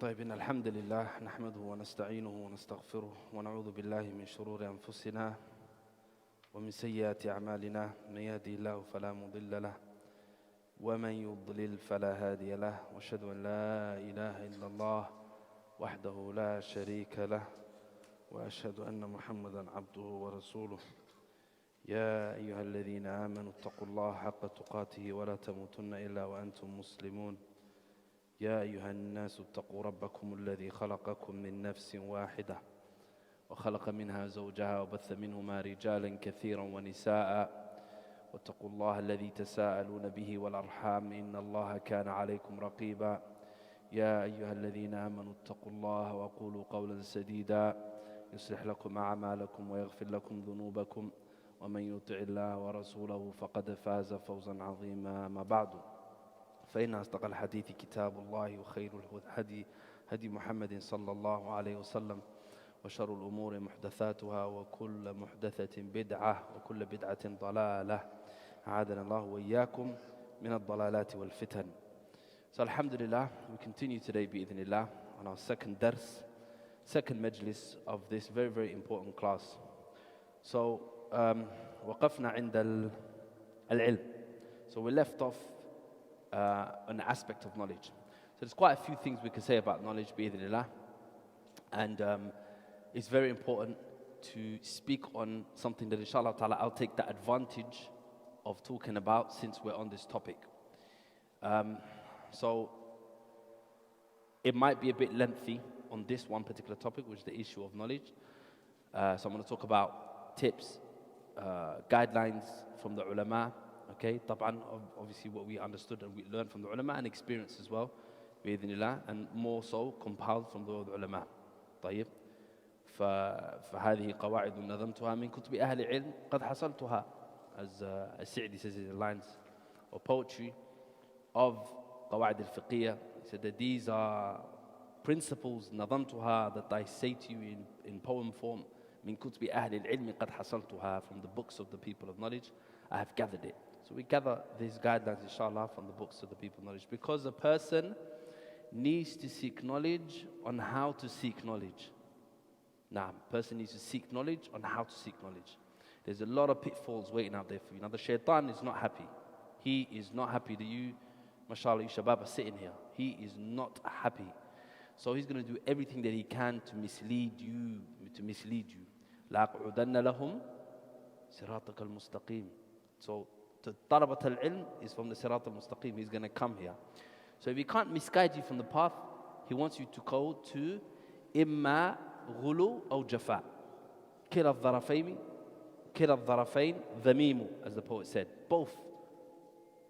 طيب إن الحمد لله نحمده ونستعينه ونستغفره ونعوذ بالله من شرور أنفسنا ومن سيئات أعمالنا. من يهدي الله فلا مضل له ومن يضلل فلا هادي له، وأشهد أن لا إله إلا الله وحده لا شريك له، وأشهد أن محمدا عبده ورسوله. يا أيها الذين آمنوا اتقوا الله حق تقاته ولا تموتن إلا وأنتم مسلمون. يا أيها الناس اتقوا ربكم الذي خلقكم من نفس واحدة وخلق منها زوجها وبث منهما رجالا كثيرا ونساء، واتقوا الله الذي تساءلون به والأرحام إن الله كان عليكم رقيبا. يا أيها الذين آمنوا اتقوا الله وقولوا قولا سديدا يصلح لكم أعمالكم ويغفر لكم ذنوبكم، ومن يطع الله ورسوله فقد فاز فوزا عظيما. ما بعد، فإن أصدق الحديث كتاب الله، وخير الهدي هدي محمد صلى الله عليه وسلم، وشر الأمور محدثاتها، وكل محدثة بدعة، وكل بدعة ضلالة. أعاذنا الله وإياكم من الضلالات والفتن. So alhamdulillah, we continue today bi'idhnillah on our second dars, second majlis of this very, very important class. So وقفنا عند العلم. So we left off an aspect of knowledge. So there's quite a few things we can say about knowledge bi'idhnillah, and it's very important to speak on something that inshallah ta'ala I'll take the advantage of talking about since we're on this topic. So it might be a bit lengthy on this one particular topic, which is the issue of knowledge. So I'm going to talk about tips, guidelines from the ulama. Okay, طبعا obviously what we understood and we learned from the ulama, and experience as well بإذن الله, and more so compiled from the ulama. طيب، فهذه قواعد نظمتها من كتب أهل العلم قد حصلتها, as السعدي says in the lines or poetry of قواعد الفقهية. He said that these are principles نظمتها, that I say to you in poem form, من كتب أهل العلم قد حصلتها, from the books of the people of knowledge I have gathered it. So we gather these guidelines inshallah from the books of the people of knowledge, because a person needs to seek knowledge on how to seek knowledge. Now, a person needs to seek knowledge on how to seek knowledge. There's a lot of pitfalls waiting out there for you. Now the shaitan is not happy. He is not happy that you, mashallah, you shabab are sitting here. He is not happy. So he's going to do everything that he can to mislead you, لَأَقْعُدَنَّ لَهُمْ صِرَاطَكَ الْمُسْتَقِيمِ. So the طلبة العلم is from the Sirat al-Mustaqim. He's going to come here. So if he can't misguide you from the path, he wants you to go to إِمَّا غُلُو أو جَفَاء. كِلَا الظَّرَفَيْن ذَمِيمُ, as the poet said. Both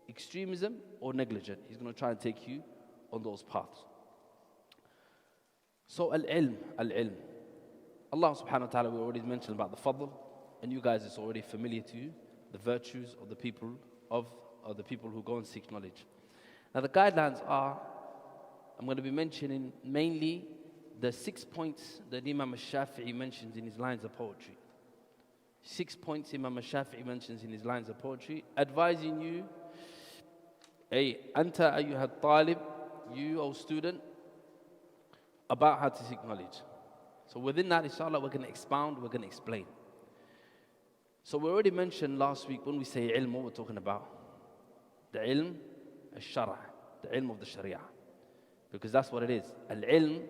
extremism or negligent. He's going to try and take you on those paths. So al-ilm. Allah subhanahu wa ta'ala, we already mentioned about the fadl, and you guys, it's already familiar to you, the virtues of the people who go and seek knowledge. Now the guidelines are, I'm going to be mentioning mainly the 6 points that Imam al-Shafi'i mentions in his lines of poetry. 6 points Imam al-Shafi'i mentions in his lines of poetry, advising you, hey, anta ayyuha talib, you, O student, about how to seek knowledge. So within that, inshallah, we're going to expound, we're going to explain. So we already mentioned last week, when we say ilm, what we're talking about? The ilm al-shara', the ilm of the sharia. Because that's what it is. Al-ilm,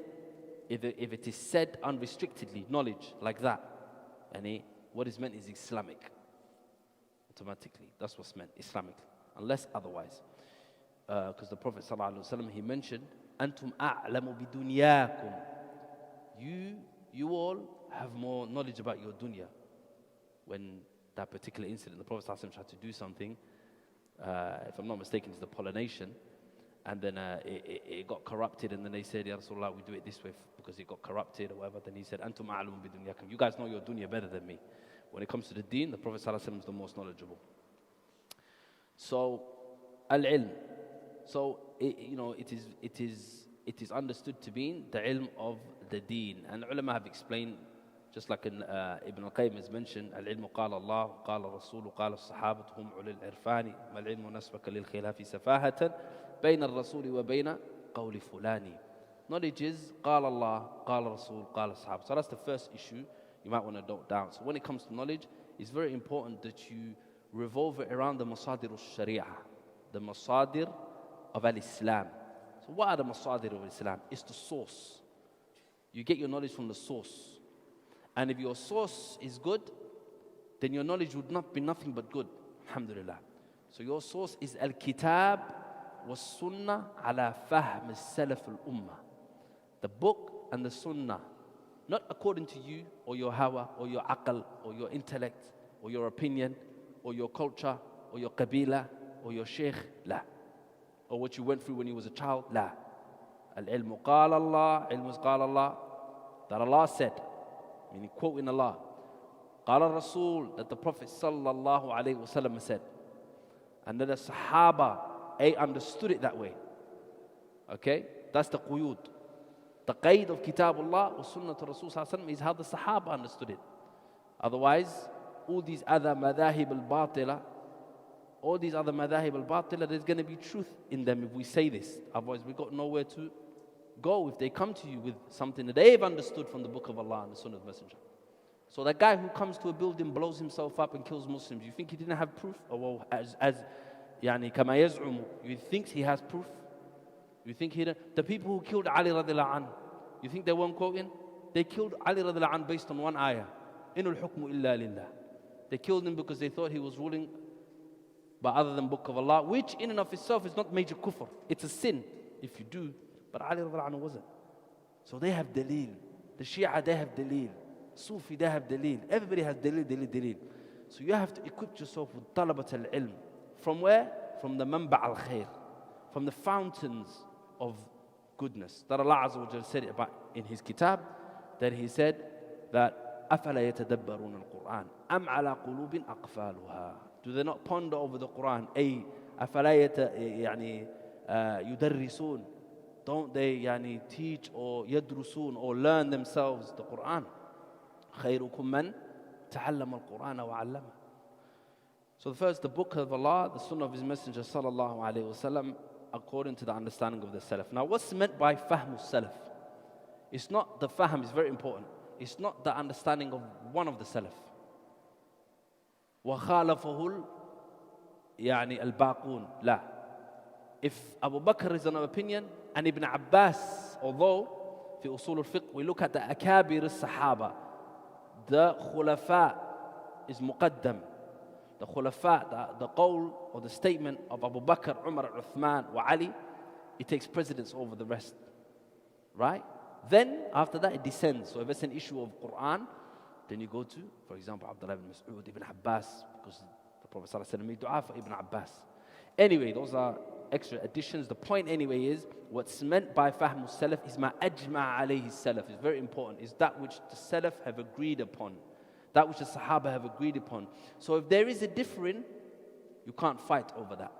if it is said unrestrictedly, knowledge, like that, and what is meant is Islamic. Automatically, that's what's meant, Islamic, unless otherwise. Because the Prophet ﷺ, he mentioned, أَنْتُمْ أَعْلَمُ بِدُنْيَاكُمْ. You all have more knowledge about your dunya. When that particular incident, the Prophet ﷺ tried to do something, if I'm not mistaken, it's the pollination, and then it got corrupted, and then they said, Ya Rasulullah, we do it this way because it got corrupted or whatever. Then he said, Antum a'lamu bidunyakum. You guys know your dunya better than me. When it comes to the deen, the Prophet ﷺ is the most knowledgeable. So, al-ilm. So, it is understood to be the ilm of the deen. And ulama have explained, just like Ibn al-Qayyim has mentioned, al-ilmu qala Allah, qala Rasul, qala as-sahabatu hum ulil irfani, mal-ilmu nasbaka lil khilafi safahatan, bayna al-rasuli wa bayna qawli fulani. Knowledge is قال الله, قال رسول, قال الصحابة. So that's the first issue you might want to note down. So when it comes to knowledge, it's very important that you revolve it around the masadir al-sharia, the masadir of al-Islam. So what are the masadir of Islam? It's the source. You get your knowledge from the source. And if your source is good, then your knowledge would not be nothing but good. Alhamdulillah. So your source is al-kitab wa sunnah ala fahm al-salaf al-ummah. The book and the sunnah. Not according to you or your hawa or your aql or your intellect or your opinion or your culture or your qabila or your sheikh. La. Or what you went through when you was a child. La. Al-ilmu qala Allah, ilmu is qala Allah. That Allah said, meaning quoting Allah. Qala Rasul, that the Prophet sallallahu alayhi wa sallam said. And then the Sahaba, understood it that way. Okay? That's the quyud. The qaid of Kitabullah or Sunnah to Rasul sallallahu alayhi wa sallam is how the Sahaba understood it. Otherwise, all these other madahib al-batila, there's going to be truth in them if we say this. Otherwise, we've got nowhere to go if they come to you with something that they've understood from the book of Allah and the Sunnah of the Messenger. So that guy who comes to a building, blows himself up and kills Muslims, you think he didn't have proof? Or well, يعني كما يزعم, you think he has proof? You think he didn't? The people who killed Ali radiallahu anhu, you think they weren't quoting? They killed Ali radiallahu anhu based on one ayah. إِنُ الْحُكْمُ إِلَّا لِلَّهِ. They killed him because they thought he was ruling by other than book of Allah, which in and of itself is not major kufr. It's a sin if you do. But Ali radiallahu anhu wasn't. So they have dalil. The Shia, they have dalil. Sufi, they have dalil. Everybody has dalil. So you have to equip yourself with talabat al-ilm. From where? From the manba' al-khair. From the fountains of goodness. That Allah Azza wa Jalla said it about in His kitab. That He said that أَفَلَا يَتَدَبَّرُونَ الْقُرْآنَ أَمْ عَلَى قُلُوبٍ أَقْفَالُهَا. Do they not ponder over the Quran? أَفَلَا يُدَرِّسُونَ. Don't they teach or يدرسون or learn themselves the Quran? خيركم من تعلم القرآن وعلمه. So the book of Allah, the Sunnah of His Messenger sallallahu alaihi wasallam, according to the understanding of the Salaf. Now, what's meant by fahm salaf? It's not the fahm, is very important. It's not the understanding of one of the Salaf. وخالفه الباقون. لا. If Abu Bakr is an opinion and Ibn Abbas, although في أصول الفقه we look at the akabir al-sahaba, the khulafa is muqaddam. The khulafa, the qawl or the statement of Abu Bakr, Umar, Uthman, wa Ali, it takes precedence over the rest. Right? Then, after that, it descends. So if it's an issue of Quran, then you go to, for example, Abdullah ibn Mas'ud, Ibn Abbas, because the Prophet ﷺ made dua for Ibn Abbas. Anyway, those are extra additions. The point anyway is, what's meant by Fahm al-Salaf is ma ajma' alayhi salaf. It's very important. Is that which the Salaf have agreed upon. That which the Sahaba have agreed upon. So if there is a differing, you can't fight over that.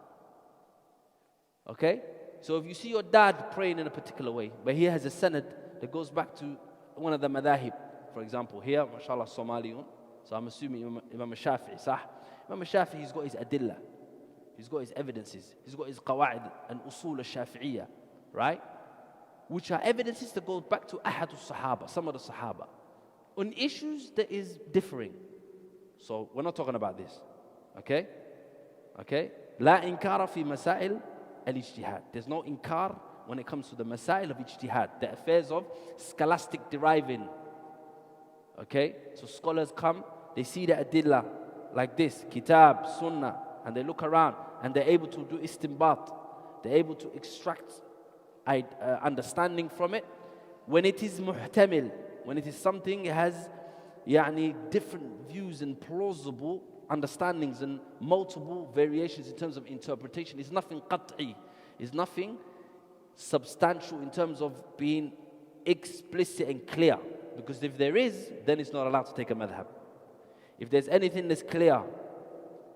Okay? So if you see your dad praying in a particular way, but he has a sanad that goes back to one of the madahib, for example, here, mashallah, Somaliyun, so I'm assuming Imam Shafi'i, sah? Imam Shafi'i, he's got his adillah. He's got his evidences. He's got his qawa'id and usul al-Shafi'iyya, right? Which are evidences that go back to ahad al-Sahaba, some of the Sahaba, on issues that is differing. So we're not talking about this, okay? Okay? La inkara fi masail al-ijtihad. There's no inkar when it comes to the masail of ijtihad, the affairs of scholastic deriving. Okay? So scholars come, they see the adillah like this, kitab, sunnah, and they look around and they're able to do istinbat. They're able to extract understanding from it. When it is muhtamil, when it is something that has different views and plausible understandings and multiple variations in terms of interpretation, it's nothing qat'i, it's nothing substantial in terms of being explicit and clear. Because if there is, then it's not allowed to take a madhab. If there's anything that's clear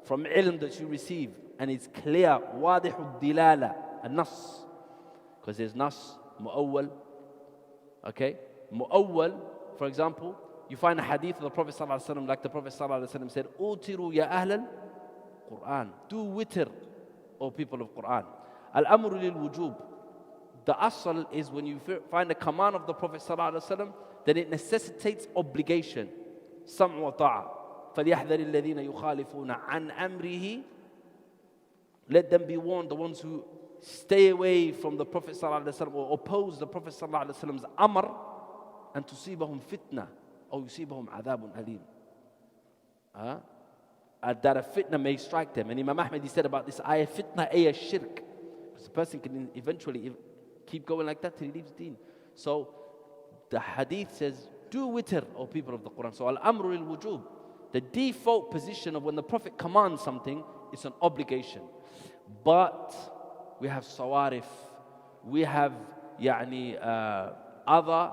from ilm that you receive, and it's clear, wadihu dilala, a nas, because there's nas, mu'awwal, okay? Mu'awwal, for example, you find a hadith of the Prophet ﷺ, like the Prophet ﷺ said, Utiru ya ahlal Quran. Do witr, O people of Quran. Al-amru lil wujub. the asl is when you find a command of the Prophet ﷺ, then it necessitates obligation. سمع وطاعة فليحذر الذين يخالفون عن أمره. Let them be warned, the ones who stay away from the Prophet ﷺ or oppose the Prophet ﷺ's amr, and تصيبهم فتنة أو يصيبهم عذاب أليم. That a fitna may strike them. And Imam Ahmad, he said about this ayah, fitna ay shirk. Because the person can eventually keep going like that till he leaves deen. So the hadith says, do witr, O people of the Quran. So al-amru lil-wujub. The default position of when the Prophet commands something, it's an obligation. But we have sawarif, we have other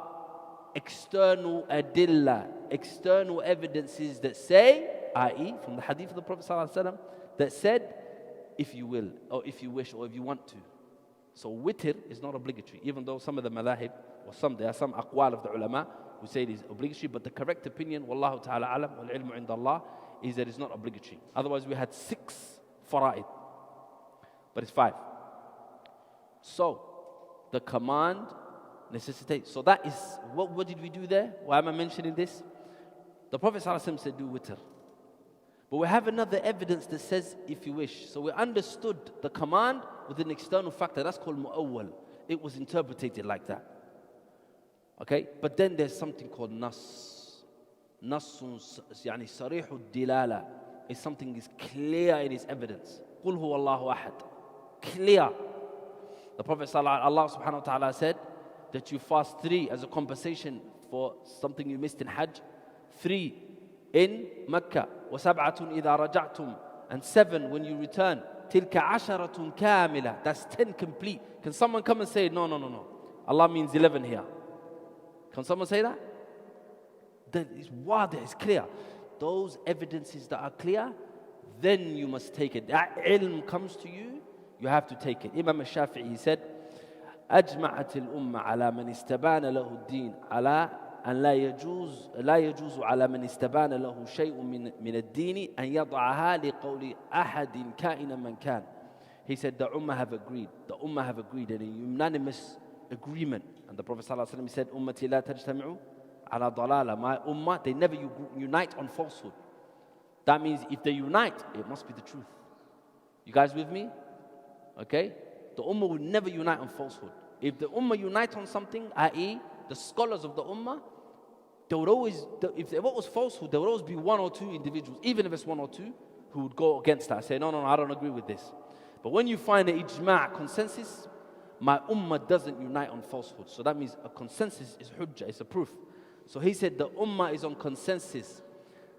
external adilla, external evidences that say, i.e. from the hadith of the Prophet ﷺ, that said, if you will, or if you wish, or if you want to. So witr is not obligatory, even though some of the madhahib, or there are some aqwal of the ulama who say it is obligatory, but the correct opinion, wallahu ta'ala alam, wal ilmu inda Allah, is that it's not obligatory. Otherwise we had 6 fara'id, but it's 5. So the command necessitates. So that is, what did we do there? Why am I mentioning this? The Prophet ﷺ said, do witr. But we have another evidence that says, if you wish. So we understood the command with an external factor. That's called mu'awwal. It was interpreted like that. Okay? But then there's something called nas. Nassun, yani sarihu dilala. Is something is clear in its evidence. Qul huwa Allahu ahad. Clear. The Prophet Allah subhanahu wa ta'ala said that you fast 3 as a compensation for something you missed in Hajj. 3 in Mecca, وَسَبْعَةٌ إِذَا رَجَعْتُمْ, and 7 when you return. تِلْكَ عَشَرَةٌ كَامِلَةٌ. That's 10 complete. Can someone come and say, no. Allah means 11 here. Can someone say that? That is wadah, it's clear. Those evidences that are clear, then you must take it. That ilm comes to you, you have to take it. Imam al-Shafi'i, he said, أجمعت الأمة على من استبان له الدين على أن لا يجوز على من استبان له شيء من الدين أن يضعها لقول أحد كائنا من كان. He said the Ummah have agreed in a unanimous agreement. And the Prophet ﷺ said, أمتي لا تجتمع على ضلالة. My Ummah, they never unite on falsehood. That means if they unite, it must be the truth. You guys with me? Okay? The Ummah will never unite on falsehood. If the Ummah unite on something, i.e. the scholars of the Ummah, there would always, if it was falsehood, there would always be 1 or 2 individuals, even if it's 1 or 2, who would go against that, say, no, I don't agree with this. But when you find an ijma' consensus, my Ummah doesn't unite on falsehood. So that means a consensus is hujjah, it's a proof. So he said the Ummah is on consensus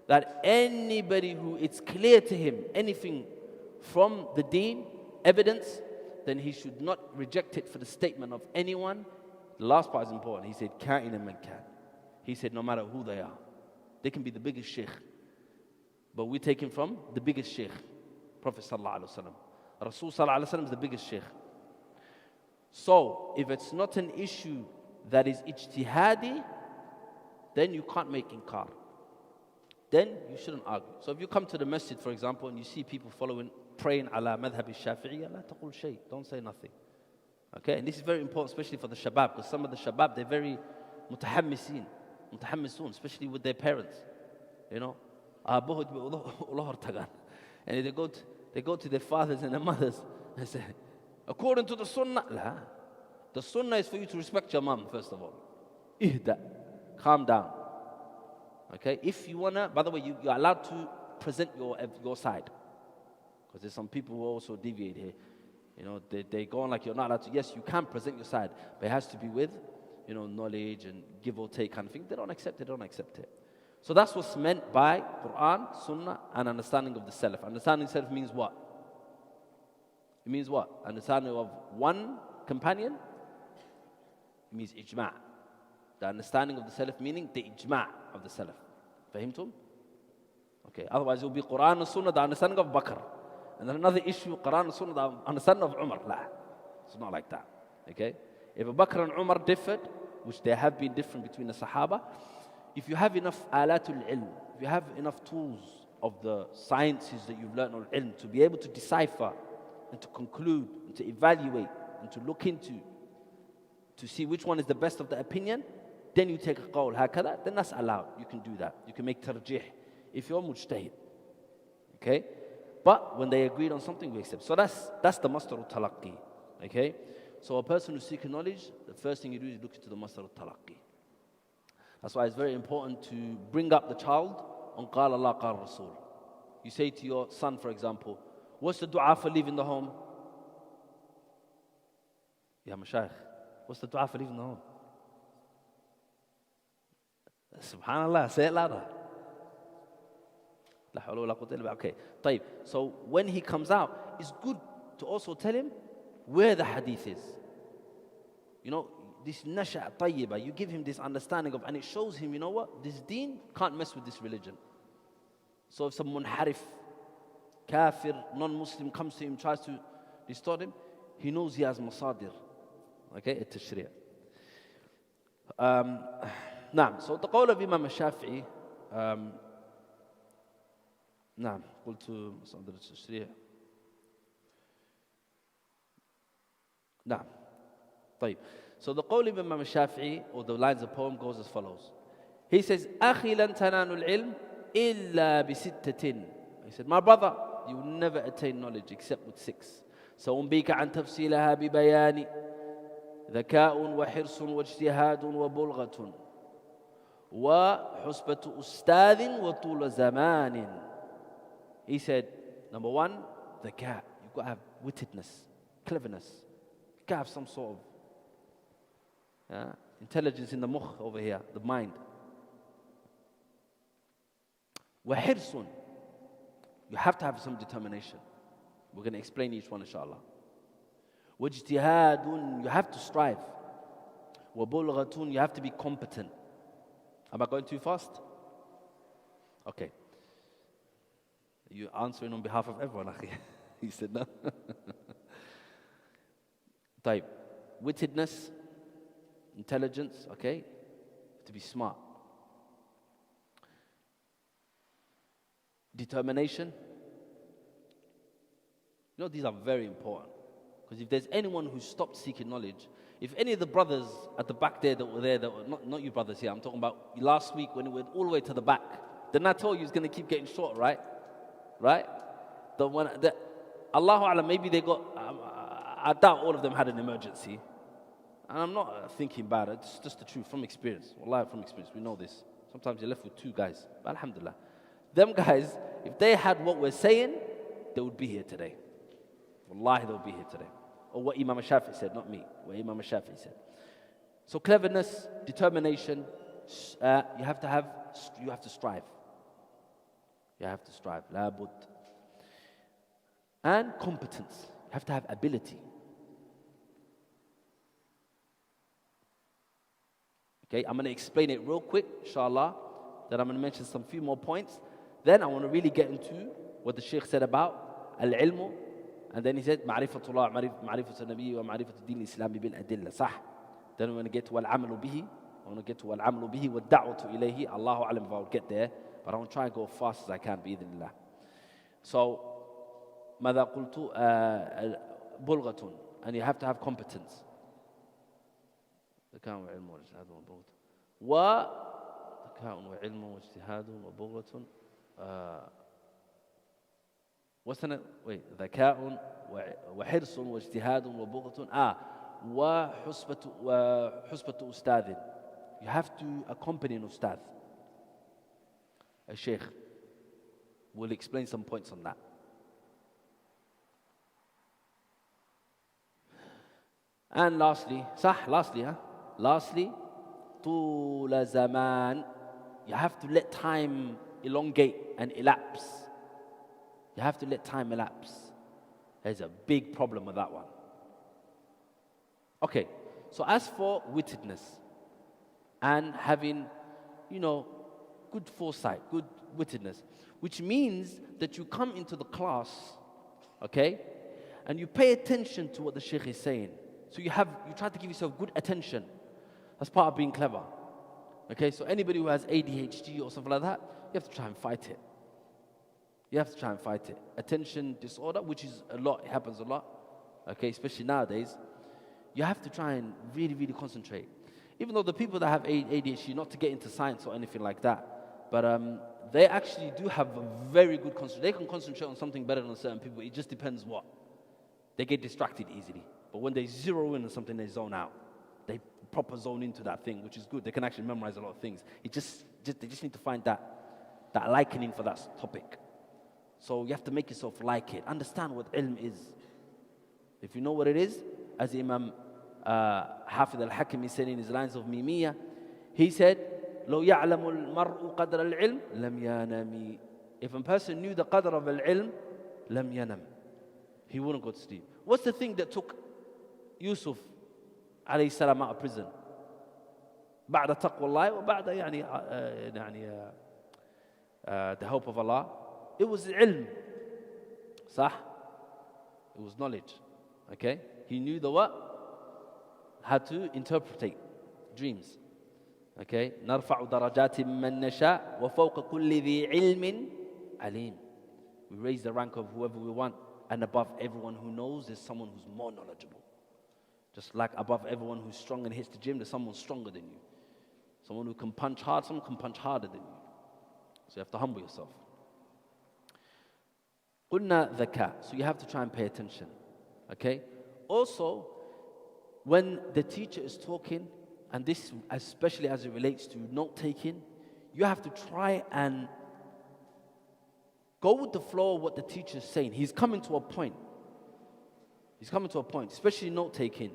that anybody who it's clear to him anything from the deen, evidence, then he should not reject it for the statement of anyone. The last part is important. He said, Ka'ina man kan. He said, no matter who they are. They can be the biggest sheikh. But we take him from the biggest sheikh. Prophet sallallahu alaihi wasallam. Rasul sallallahu alaihi wasallam is the biggest sheikh. So, if it's not an issue that is ijtihadi, then you can't make inkar. Then you shouldn't argue. So if you come to the masjid, for example, and you see people praying ala madhab al-Shafi'iyya, la taqul shay, don't say nothing. Okay, and this is very important, especially for the shabab, because some of the shabab, they're very mutahammisun, especially with their parents. You know, and they go to their fathers and their mothers and say, according to the sunnah, la. The sunnah is for you to respect your mom, first of all. Ihda, calm down. Okay, if you wanna, by the way, you're allowed to present your side, because there's some people who also deviate here. You know, they go on like you're not allowed to. Yes, you can present your side, but it has to be with, you know, knowledge and give or take kind of thing. They don't accept it. So that's what's meant by Quran, Sunnah, and understanding of the Salaf. Understanding the Salaf means what? It means what? Understanding of one companion? It means ijma'. The understanding of the Salaf meaning the ijma' of the Salaf. Fahimtum? Okay, otherwise it will be Quran and Sunnah, the understanding of Bakr. And then another issue, Quran and Sunnah, the understanding of Umar. La. It's not like that. Okay? If Abu Bakr and Umar differed, which they have been different between the Sahaba, if you have enough alatul ilm, if you have enough tools of the sciences that you've learned on ilm to be able to decipher and to conclude and to evaluate and to look into, to see which one is the best of the opinion, then you take a qawl, hakada, then that's allowed. You can do that. You can make tarjih if you're mujtahid. Okay? But when they agreed on something, we accept. So that's the masdar al-talaqqi. Okay? So a person who's seeking knowledge, the first thing you do is look into the masdar al-talaqqi. That's why it's very important to bring up the child on qala Allah, qala Rasul. You say to your son, for example, what's the dua for leaving the home? Ya Mashaykh, what's the dua for leaving the home? Subhanallah, say it louder. La hawla wa la quwwata illa billah. Okay, طيب. So when he comes out, it's good to also tell him where the hadith is. You know, this nasha' tayyiba, you give him this understanding of, and it shows him, you know what, this deen can't mess with this religion. So if some munharif, kafir, non-Muslim comes to him, tries to distort him, he knows he has masadir. Okay, التشريع. نعم. So the qawl of Imam al-Shafi'i, نعم قلت مصادر التشريع. نعم. طيب. So the qawl of Imam al-Shafi'i, or the lines of the poem, goes as follows. He says, أخي لن تنالوا العلم إلا بستة. He said, my brother, you will never attain knowledge except with 6. سأنبيك عن تفصيلها ببيان ذكاء وحرص واجتهاد وبلغة وحسبة أستاذ وطول زمان. He said, number 1, ذكاء. You've got to have wittedness, cleverness. You've got to have some sort of intelligence in the mukh over here, the mind. وحرص. You have to have some determination. We're going to explain each one, inshallah. وَاجْتِهَادٌ. You have to strive. وَبُلْغَةٌ. You have to be competent. Am I going too fast? Okay. You're answering on behalf of everyone, akhi. He said no. Type. Wittedness, intelligence, okay? To be smart. Determination. You know, these are very important. Because if there's anyone who stopped seeking knowledge, if any of the brothers at the back there that were there, that were not you brothers here, I'm talking about last week when it went all the way to the back, then I told you it's going to keep getting short, right? Right? Allahu Alam, maybe they got, I doubt all of them had an emergency. And I'm not thinking bad, it's just the truth from experience. Wallahi, from experience, we know this. Sometimes you're left with 2 guys. But alhamdulillah. Them guys, if they had what we're saying, they would be here today. Wallahi, they would be here today. Or what Imam al-Shafi'i said, not me. What Imam al-Shafi'i said. So cleverness, determination, you have to strive. You have to strive. La bud. And competence. You have to have ability. Okay, I'm going to explain it real quick, inshallah. Then I'm going to mention some few more points. Then I want to really get into what the Shaykh said about al-ilmu. And then he said, ma'rifatullah, ma'rifatul nabi wa ma'rifatul din al-islami bil adilla. Sah. Then we're going to get to al-amalu bihi. I want to get to al-amalu bihi wa da'watu ilayhi. Allahu alam if I'll get there. But I want to try and go as fast as I can, bi-idhnillah. So, ماذا قلت بلغة. And you have to have competence. ذكاء وعلم واجتهاد وبلغة. ذكاء وعلم واجتهاد وبلغة. ذكاء وحرص واجتهاد وبلغة. وحسبة أستاذ. You have to accompany an ustadh. A sheikh. We'll explain some points on that. And lastly, lastly, طول زمان. You have to let time elongate and elapse. You have to let time elapse. There's a big problem with that one. Okay, so as for wittedness and having, good foresight, good wittedness, which means that you come into the class, okay, and you pay attention to what the Shaykh is saying. So you try to give yourself good attention. That's part of being clever. Okay, so anybody who has ADHD or something like that, you have to try and fight it. You have to try and fight it. Attention disorder, which is a lot, it happens a lot. Okay, especially nowadays. you have to try and really, really concentrate. Even though the people that have ADHD, not to get into science or anything like that, but they actually do have a very good concentration. They can concentrate on something better than certain people. It just depends what. They get distracted easily. But when they zero in on something, they zone out. They proper zone into that thing, which is good. They can actually memorize a lot of things. They just need to find that likening for that topic. So you have to make yourself like it. Understand what ilm is. If you know what it is, as Imam Hafid al-Hakimi said in his lines of Mimiyya, he said, لو يعلم المرء قدر العلم لم ينام. If a person knew the qadr of al-ilm, لم ينام. He wouldn't go to sleep. What's the thing that took Yusuf alayhi salam out of prison? بعد تقوى الله وبعد the help of Allah. It was ilm. صح? It was knowledge. Okay? He knew the what? How to interpret dreams. Okay? نرفع درجات من نشاء وفوق كل ذي علم عليم. We raise the rank of whoever we want, and above everyone who knows, there's someone who's more knowledgeable. Just like above everyone who's strong and hits the gym, there's someone stronger than you. Someone who can punch hard, someone can punch harder than you. So you have to humble yourself. قلنا ذكاء. So you have to try and pay attention. Okay? Also, when the teacher is talking, and this especially as it relates to note-taking, you have to try and go with the flow of what the teacher is saying. He's coming to a point. He's coming to a point, especially note-taking.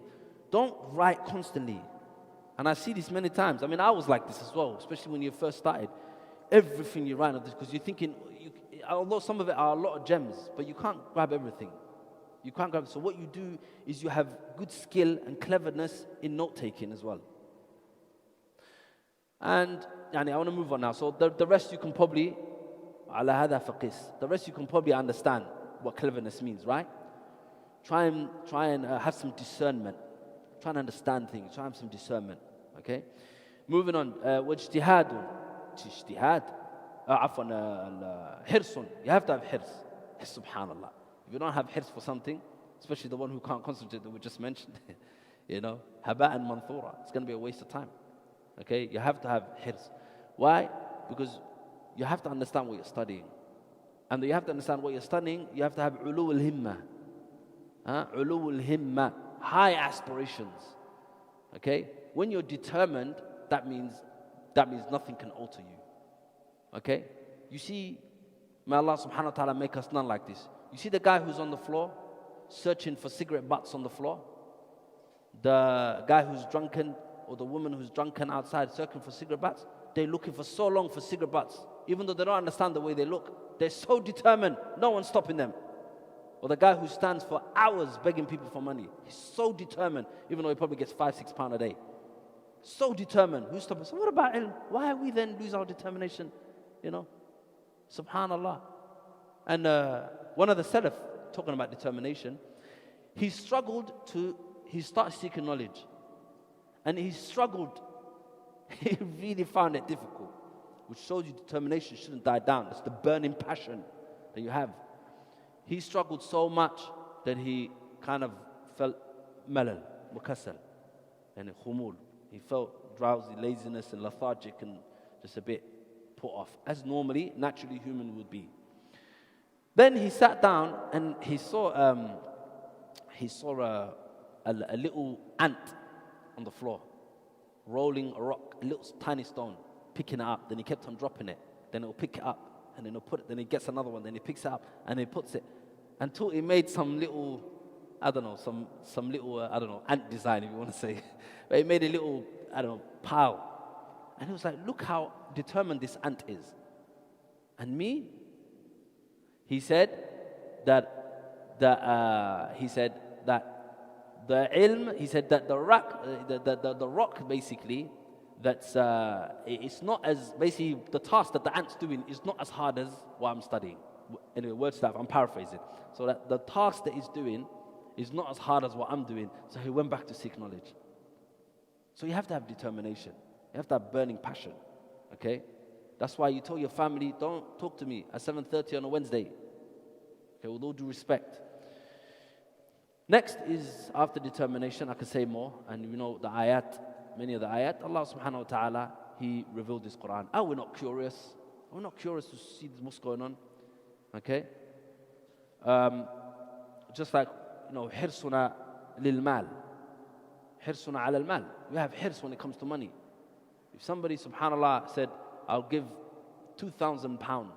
Don't write constantly. And I see this many times. I mean, I was like this as well, especially when you first started. Everything you write on this, because you're thinking, although some of it are a lot of gems, but you can't grab everything. You can't grab it. So what you do is you have good skill and cleverness in note-taking as well. And I want to move on now. So the rest you can probably, على هذا فقس. The rest you can probably understand what cleverness means, right? Try and have some discernment. Try and understand things. Try and have some discernment. Okay? Moving on. واجتهاد. اجتهاد. عفوا حرص. You have to have hirs. Subhanallah. If you don't have hirs for something, especially the one who can't concentrate that we just mentioned, haba and manthura, it's going to be a waste of time. Okay? You have to have hirs. Why? Because you have to understand what you're studying. And you have to understand what you're studying, you have to have ulu al-himma. Ulu al-himma. High aspirations. Okay? When you're determined, that means nothing can alter you. Okay? You see, may Allah subhanahu wa ta'ala make us none like this. You see the guy who's on the floor, searching for cigarette butts on the floor? The guy who's drunken, or the woman who's drunken outside searching for cigarette butts? They're looking for so long for cigarette butts. Even though they don't understand the way they look, they're so determined, no one's stopping them. Or the guy who stands for hours begging people for money. He's so determined, even though he probably gets £5-6 a day. So determined. Who's stopping? So what about ilm? Why we then lose our determination? Subhanallah. And one of the Salaf, talking about determination, he started seeking knowledge. And he struggled. He really found it difficult. Which shows you determination shouldn't die down. It's the burning passion that you have. He struggled so much that he kind of felt malal, mukassal, and khumul. He felt drowsy, laziness, and lethargic, and just a bit put off, as naturally human would be. Then he sat down and he saw a little ant on the floor, rolling a rock, a little tiny stone, picking it up. Then he kept on dropping it. Then he'll pick it up, and then he'll put it. Then he gets another one. Then he picks it up and he puts it, until he made some little, some little ant design, if you want to say. But he made a little, pile. And he was like, look how determined this ant is. And me, he said that the ilm, he said that the rock basically, that's it's not as, basically the task that the ant's doing is not as hard as what I'm studying. Anyway, word stuff, I'm paraphrasing. So that the task that he's doing is not as hard as what I'm doing. So he went back to seek knowledge. So you have to have determination. You have to have burning passion. Okay? That's why you told your family, don't talk to me at 7:30 on a Wednesday. Okay, with all due respect. Next is after determination. I can say more, and you know the ayat, many of the ayat. Allah subhanahu wa ta'ala, He revealed His Quran. Oh, we're not curious. We're not curious to see what's going on. Okay? Just like, you know, hirsuna lil mal. Hirsuna ala al mal. We have hirs when it comes to money. If somebody, subhanallah, said, I'll give £2,000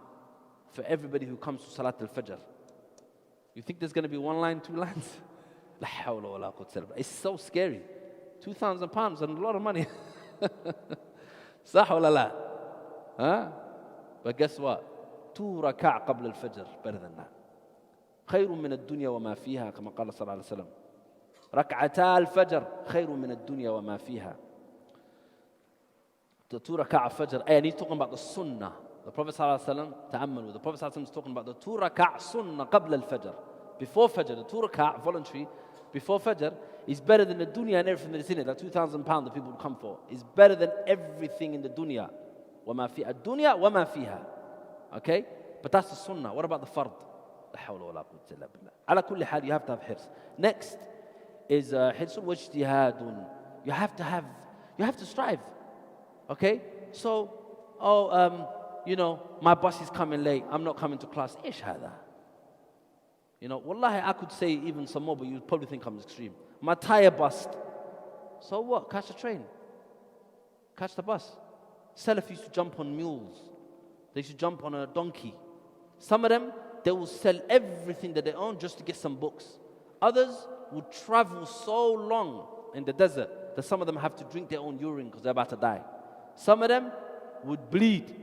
for everybody who comes to Salat al-Fajr, you think there's going to be one line, two lines? La hawla wa la quwwata illa billah. It's so scary. £2,000 is a lot of money. Sah wala la? Huh? But guess what? 2 raka' qabla al-Fajr, better than that. خير من الدنيا وما فيها كما قال صلى الله عليه وسلم. ركعتا الفجر خير من الدنيا وما فيها. The 2 rak'ah fajr, and he's talking about the sunnah. The Prophet sallallahu alaihi wasallam, ta'ammalu. The Prophet sallallahu alaihi wasallam is talking about the 2 rak'ah sunnah qabla al-fajr. Before fajr, the 2 rak'ah voluntary before fajr is better than the dunya and everything that's in it. That £2,000 that people would come for is better than everything in the dunya. وما فيها الدنيا وما فيها. Okay? But that's the sunnah. What about the fard? لا حول ولا قوة إلا بالله. على كل حال, you have to have hirs. Next is حرص واجتهاد. You have to strive. Okay? So, you know, my bus is coming late. I'm not coming to class. إيش هذا? You know, wallahi, I could say even some more, but you'd probably think I'm extreme. My tire bust. So what? Catch the train. Catch the bus. Salaf used to jump on mules. They used to jump on a donkey. Some of them, they will sell everything that they own just to get some books. Others would travel so long in the desert that some of them have to drink their own urine because they're about to die. Some of them would bleed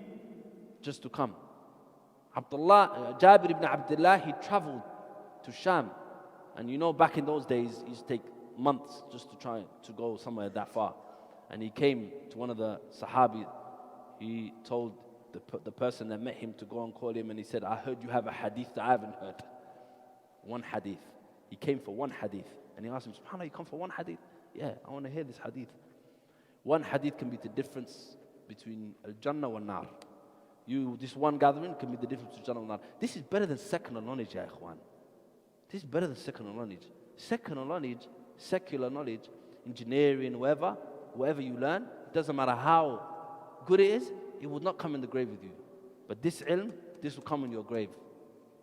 just to come. Jabir ibn Abdullah, he traveled to Sham. And you know, back in those days, it used to take months just to try to go somewhere that far. And he came to one of the Sahabi. He told the person that met him to go and call him, and he said, I heard you have a hadith that I haven't heard. One hadith. He came for one hadith. And he asked him, SubhanAllah, you come for one hadith? Yeah, I want to hear this hadith. One hadith can be the difference between al-Jannah and nar. This one gathering can be the difference between Jannah and nar. This is better than secular knowledge, ya ikhwan. This is better than secular knowledge. Secular knowledge, engineering, whatever you learn, it doesn't matter how good it is, it will not come in the grave with you. But this ilm, this will come in your grave.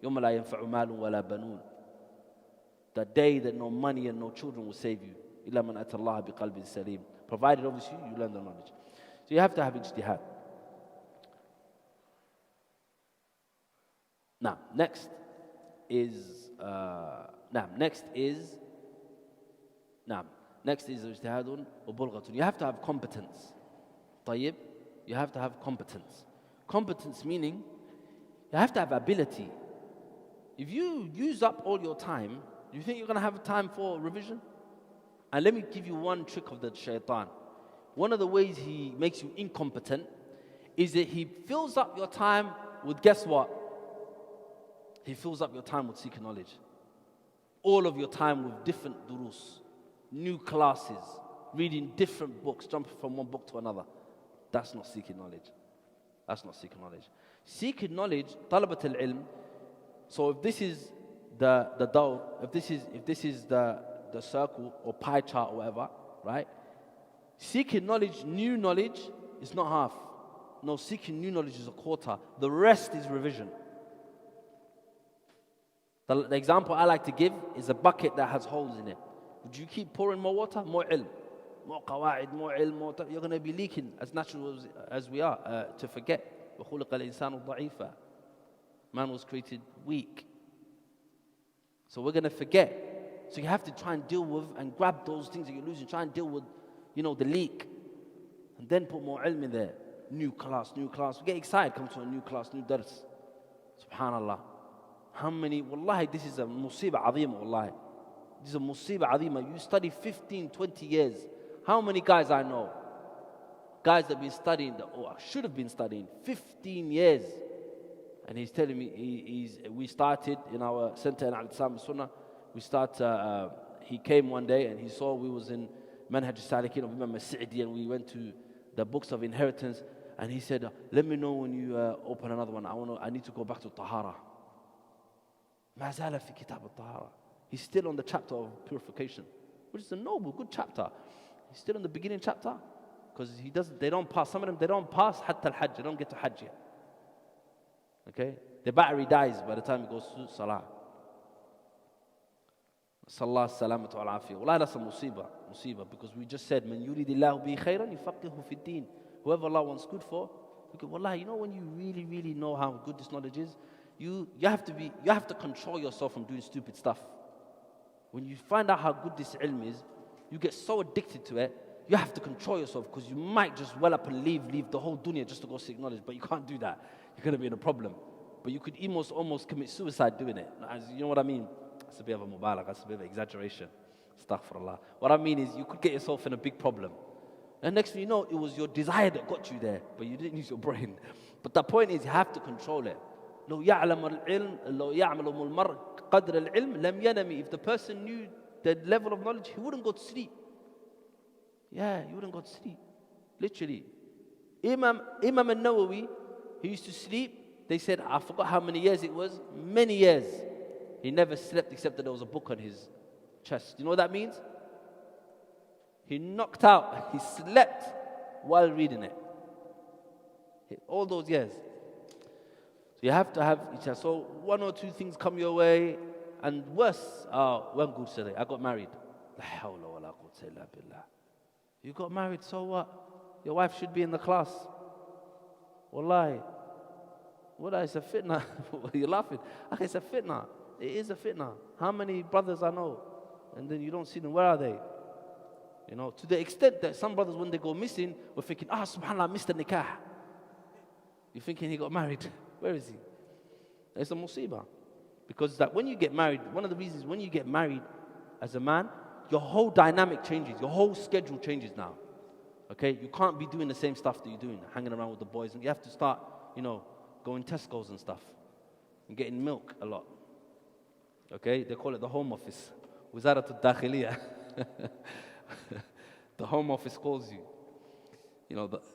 يَوْمَ لَا يَنْفَعُ مَالٌ وَلَا بَنُونَ. The day that no money and no children will save you. إِلَّا مَنْ أَتَى اللَّهَ بِقَلْبٍ سَلِيمٍ. Provided obviously you learn the knowledge. So you have to have ijtihad. Now, next is ijtihadun wa bulghatun. You have to have competence. طيب, you have to have competence. Competence meaning you have to have ability. If you use up all your time, do you think you're going to have time for revision? And let me give you one trick of the shaitan. One of the ways he makes you incompetent is that he fills up your time with, guess what? He fills up your time with seeking knowledge. All of your time with different durus, new classes, reading different books, jumping from one book to another. That's not seeking knowledge. That's not seeking knowledge. Seeking knowledge, talabat al-ilm. So if this is the dawr, if this is the circle or pie chart or whatever, right? Seeking knowledge, new knowledge, is not half. No, seeking new knowledge is a quarter. The rest is revision. The example I like to give is a bucket that has holes in it. Would you keep pouring more water? More ilm. More qawaid, more ilm, more you're going to be leaking as natural as we are to forget. وَخُلِقَ الْإِنسَانُ ضَعِيفًا. Man was created weak. So we're going to forget. So you have to try and deal with and grab those things that you're losing. Try and deal with, the leak. And then put more ilm in there. New class. We get excited, come to a new class, new dars. Subhanallah. How many, wallahi, this is a musibah azima, wallahi. This is a musibah azima. You study 15, 20 years. How many guys I know? Guys that have been studying, or should have been studying 15 years. And he's telling me, we started in our center in Al-Sam Sunnah. He came one day and he saw we was in Manhaj al-Salikin of Imam al-Sa'di, and we went to the books of inheritance. And he said, let me know when you open another one. I need to go back to Tahara. ما زال في كتاب الطهارة. He's still on the chapter of purification, which is a noble, good chapter. He's still in the beginning chapter, because they don't pass, some of them, they don't pass hatta al-hajj, they don't get to hajj yet. Okay? The battery dies by the time it goes to salah. Sallallahu salamatu al-afiyah. Wallah, that's a musibah, because we just said, man yuridillahu bi khayran yufaqihu fi din. Whoever Allah wants good for, wallah, you know when you really, really know how good this knowledge is, you have to control yourself from doing stupid stuff. When you find out how good this ilm is, you get so addicted to it, you have to control yourself, because you might just well up and leave the whole dunya just to go seek knowledge, but you can't do that. You're going to be in a problem. But you could almost commit suicide doing it. You know what I mean? It's a bit of a mubalagh, it's a bit of an exaggeration. Astaghfirullah. What I mean is you could get yourself in a big problem. And next thing you know, it was your desire that got you there, but you didn't use your brain. But the point is, you have to control it. لو يعلم المرء قدر العلم لم ينم. If the person knew the level of knowledge, he wouldn't go to sleep. Yeah, he wouldn't go to sleep. Literally. Imam al-Nawawi, he used to sleep. They said, I forgot how many years it was. Many years. He never slept except that there was a book on his chest. You know what that means? He knocked out. He slept while reading it. All those years. So you have to have, so one or two things come your way, and worse, one good today, I got married. La hawla wa la quwwata illa billah. You got married, so what? Your wife should be in the class. Wallahi. Wallahi, it's a fitna. You're laughing. Okay, it's a fitna. It is a fitna. How many brothers I know? And then you don't see them. Where are they? You know, to the extent that some brothers, when they go missing, we're thinking, subhanAllah, I missed the nikah. You're thinking he got married. Where is he? It's a musibah. Because that when you get married, one of the reasons when you get married as a man, your whole dynamic changes. Your whole schedule changes now. Okay? You can't be doing the same stuff that you're doing, hanging around with the boys. And you have to start, going Tesco's and stuff. And getting milk a lot. Okay? They call it the home office. Wizaratul Dakhiliyah. The home office calls you.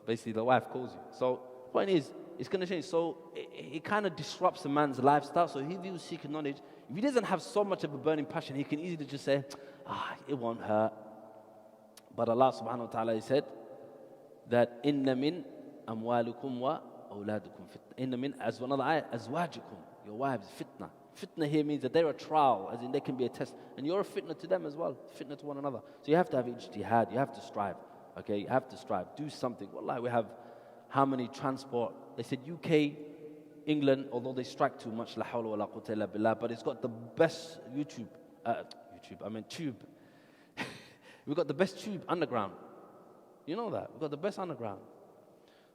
Basically the wife calls you. So, point is, it's going to change. So it kind of disrupts a man's lifestyle. So if he was seeking knowledge, if he doesn't have so much of a burning passion, he can easily just say, it won't hurt. But Allah subhanahu wa ta'ala, He said that inna min amwalukum wa awladukum fitna. Inna min, as one other ayah, azwajukum, your wives, fitna. Fitna here means that they're a trial, as in they can be a test. And you're a fitna to them as well, fitna to one another. So you have to have ijtihad, you have to strive. Okay, you have to strive. Do something. Wallahi, we have how many transport? They said UK, England, although they strike too much, la hawla wa la quwwata illa billah, but it's got the best tube. We've got the best tube underground. You know that. We've got the best underground.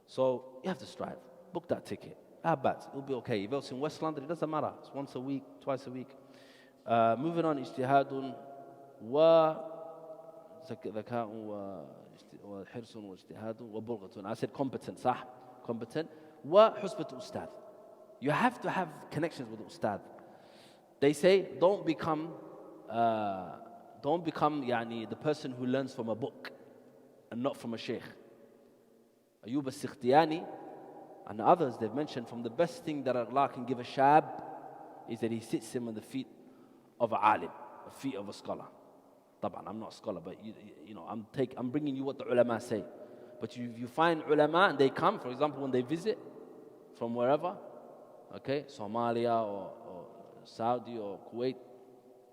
So you have to strive. Book that ticket. Bad. It'll be okay. If it's in West London, it doesn't matter. It's once a week, twice a week. Moving on, ijtihadun wa zaka'un وحرص واجتهاد وبلغة. I said competent, competent. وحسبة Ustadh. You have to have connections with Ustadh. They say don't become the person who learns from a book and not from a sheikh. Ayub al-Sikhtiyani and others, they've mentioned from the best thing that Allah can give a shab is that he sits him on the feet of a alim, the feet of a scholar. I'm not a scholar, but I'm bringing you what the ulama say. But you find ulama and they come, for example, when they visit from wherever, okay, Somalia or Saudi or Kuwait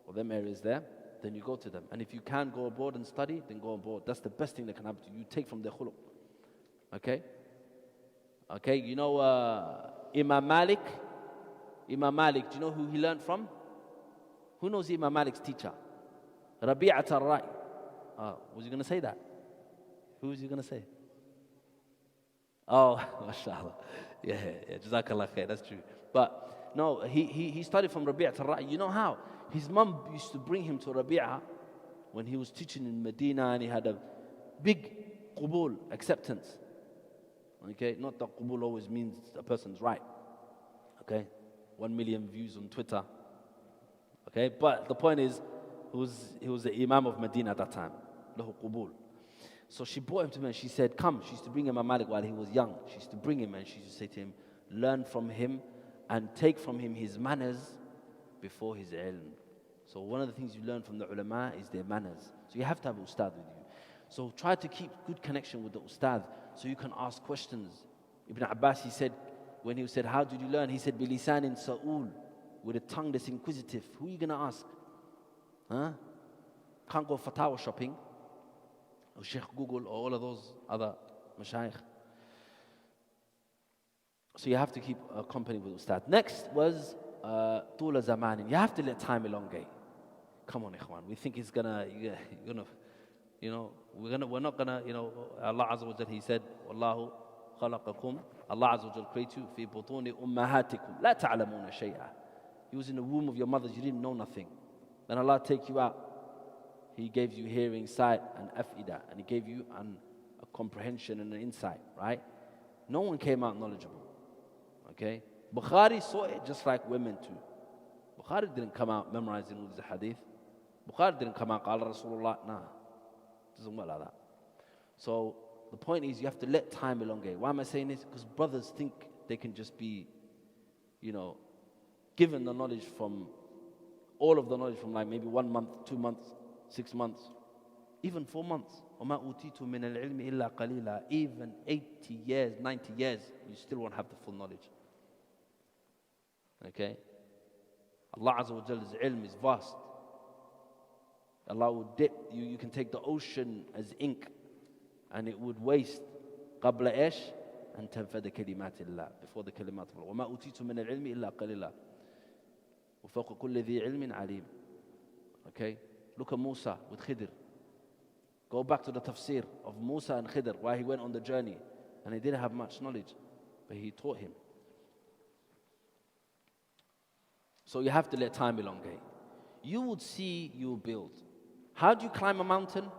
or them areas there, then you go to them. And if you can go abroad and study, then go abroad. That's the best thing that can happen to you. You take from their khuluq. Okay? Okay, Imam Malik. Imam Malik, do you know who he learned from? Who knows Imam Malik's teacher? Rabi'at al-Ra'i. Was he going to say that? Who was he going to say? Oh, mashallah. Yeah, jazakallah khair, that's true. But no, he studied from Rabi'at al-Ra'i. You know how? His mum used to bring him to Rabi'a when he was teaching in Medina and he had a big qubul, acceptance. Okay, not that qubul always means a person's right. Okay, 1 million views on Twitter. Okay, but the point is, he was the Imam of Medina at that time. Lahu qubul. So she brought him to me and she said, come. She used to bring him Malik while he was young. She used to bring him and she used to say to him, learn from him and take from him his manners before his ilm. So one of the things you learn from the ulama is their manners. So you have to have an ustad with you. So try to keep good connection with the ustad so you can ask questions. Ibn Abbas, he said, when he said, how did you learn? He said, bilisanin sa'ul, with a tongue that's inquisitive. Who are you going to ask? Huh? Can't go fatawa shopping, or Sheikh Google, or all of those other mashayikh. So you have to keep company with ustad. Next was tula zamanin. You have to let time elongate. Come on, ikhwan. We think it's gonna, we're not gonna, Allah Azza wa Jal, He said, Wallahu khalaqakum. Allah Azza wa Jal created you fi butuni ummahatikum. La ta'lamuna shay'a. You was in the womb of your mothers, you didn't know nothing. Then Allah take you out. He gave you hearing, sight, and afida, and He gave you a comprehension and an insight, right? No one came out knowledgeable, okay? Bukhari saw it just like women too. Bukhari didn't come out memorizing all these hadith. Bukhari didn't come out, Qala Rasulullah, nah. It doesn't work like that. So the point is you have to let time elongate. Why am I saying this? Because brothers think they can just be, given the knowledge from, all of the knowledge from like maybe 1 month, 2 months, 6 months, even 4 months. وَمَا أُوتِيتُ مِنَ الْعِلْمِ إِلَّا قَلِيلًا. Even 80 years, 90 years, you still won't have the full knowledge. Okay? Allah Azza wa Jalla's ilm is vast. Allah will dip, you can take the ocean as ink and it would waste قبل إيش أن تنفذ كلمات الله, before the kalimat of Allah. وَمَا أُوتِيتُ مِنَ الْعِلْمِ إِلَّا قَلِيلًا وَفَوْقَ كُلِّ ذِي عِلْمٍ عَلِيمٍ. Okay? Look at Musa with Khidr. Go back to the tafsir of Musa and Khidr, why he went on the journey and he didn't have much knowledge, but he taught him. So you have to let time elongate. You would see, you will build. How do you climb a mountain?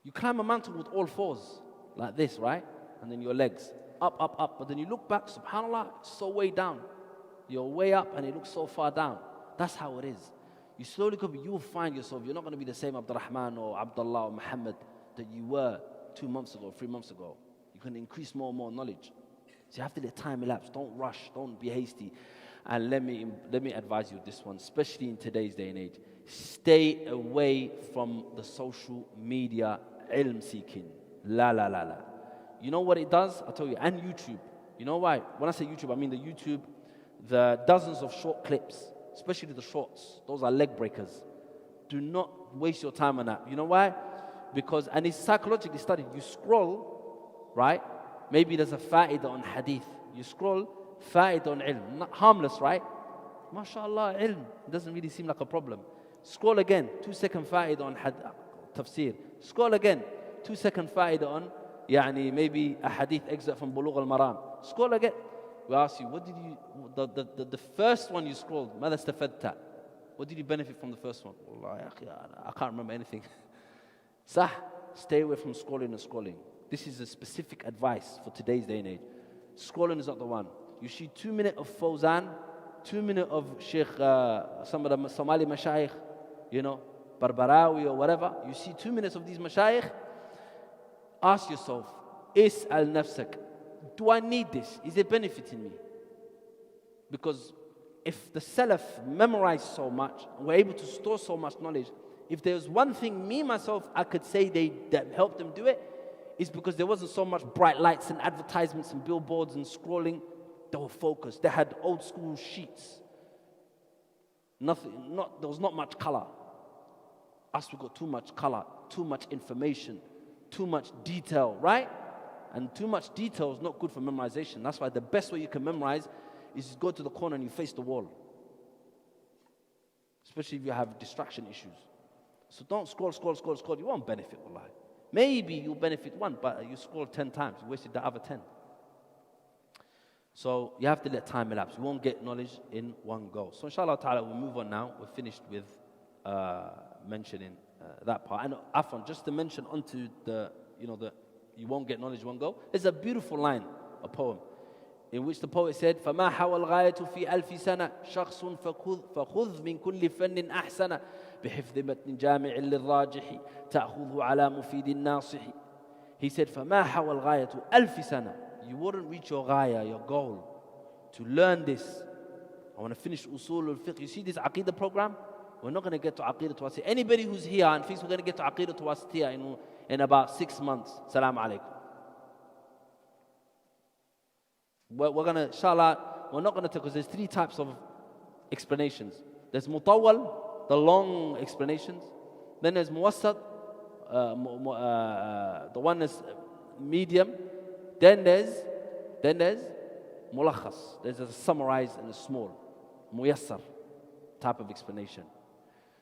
You climb a mountain with all fours, like this, right? And then your legs, up, up, up. But then you look back, subhanAllah, it's so way down. You're way up and it looks so far down. That's how it is. You slowly go, you will find yourself, you're not going to be the same Abdul Rahman or Abdullah or Muhammad that you were 2 months ago, 3 months ago. You can increase more and more knowledge. So you have to let time elapse. Don't rush, don't be hasty. And let me advise you this one, especially in today's day and age. Stay away from the social media ilm seeking. La. You know what it does? I'll tell you, and YouTube. You know why? When I say YouTube, I mean the YouTube, the dozens of short clips, especially the shorts. Those are leg breakers. Do not waste your time on that. You know why? Because, and it's psychologically studied, you scroll, right? Maybe there's a fa'idah on hadith. You scroll, fa'idah on ilm. Not harmless, right? MashaAllah, ilm. It doesn't really seem like a problem. Scroll again, 2-second fa'idah on tafsir. Scroll again, 2-second fa'idah on maybe a hadith excerpt from Bulugh al-Maram. Scroll again. We ask you, what did you, the first one you scrolled, ماذا استفدت? What did you benefit from the first one? I can't remember anything. Sah, stay away from scrolling and scrolling. This is a specific advice for today's day and age. Scrolling is not the one. You see 2 minutes of Fawzan, 2 minutes of Sheikh, some of the Somali mashayikh, Barbarawi or whatever. You see 2 minutes of these mashayikh. Ask yourself, is'al nafsak. Do I need this? Is it benefiting me? Because if the Salaf memorized so much, and were able to store so much knowledge, if there's one thing me, myself, I could say that helped them do it, is because there wasn't so much bright lights and advertisements and billboards and scrolling. They were focused. They had old school sheets. There was not much color. Us, we got too much color, too much information, too much detail, right? And too much detail is not good for memorization. That's why the best way you can memorize is go to the corner and you face the wall. Especially if you have distraction issues. So don't scroll. You won't benefit, wallahi. Maybe you'll benefit one, but you scroll 10 times. You wasted the other 10. So you have to let time elapse. You won't get knowledge in one go. So inshallah ta'ala, we'll move on now. We're finished with mentioning that part. And Afwan, just to mention onto the you won't get knowledge one go. There's a beautiful line, a poem, in which the poet said, فَمَا حَوَى الْغَايَةُ فِي أَلْفِ سَنَةٍ شَخْصٌ فَخُذْ مِنْ كُلِّ فَنٍ أَحْسَنَ بِحِفْظِ مَتْنٍ جَامِعٍ لِلراجح تَأْخُذْهُ عَلَى مُفِيدٍ النَّاصِحِ. He said, فَمَا حَوَى الْغَايَةُ أَلْفِ سَنَةٍ. You wouldn't reach your ghaya, your goal, to learn this I want to finish Usool Al-Fiqh. You see this Aqidah program? We're not going to get to Aqidah Wasitiyah. Anybody who's here and thinks we're going to get to Aqidah Wasitiyah in about 6 months, Salaam alaikum. We're going to, inshallah, we're not going to take, because there's 3 types of explanations. There's Mutawwal, the long explanations. Then there's Muwassat, the one that's medium. Then there's Mulakhas. There's a summarized and a small. Muyassar type of explanation.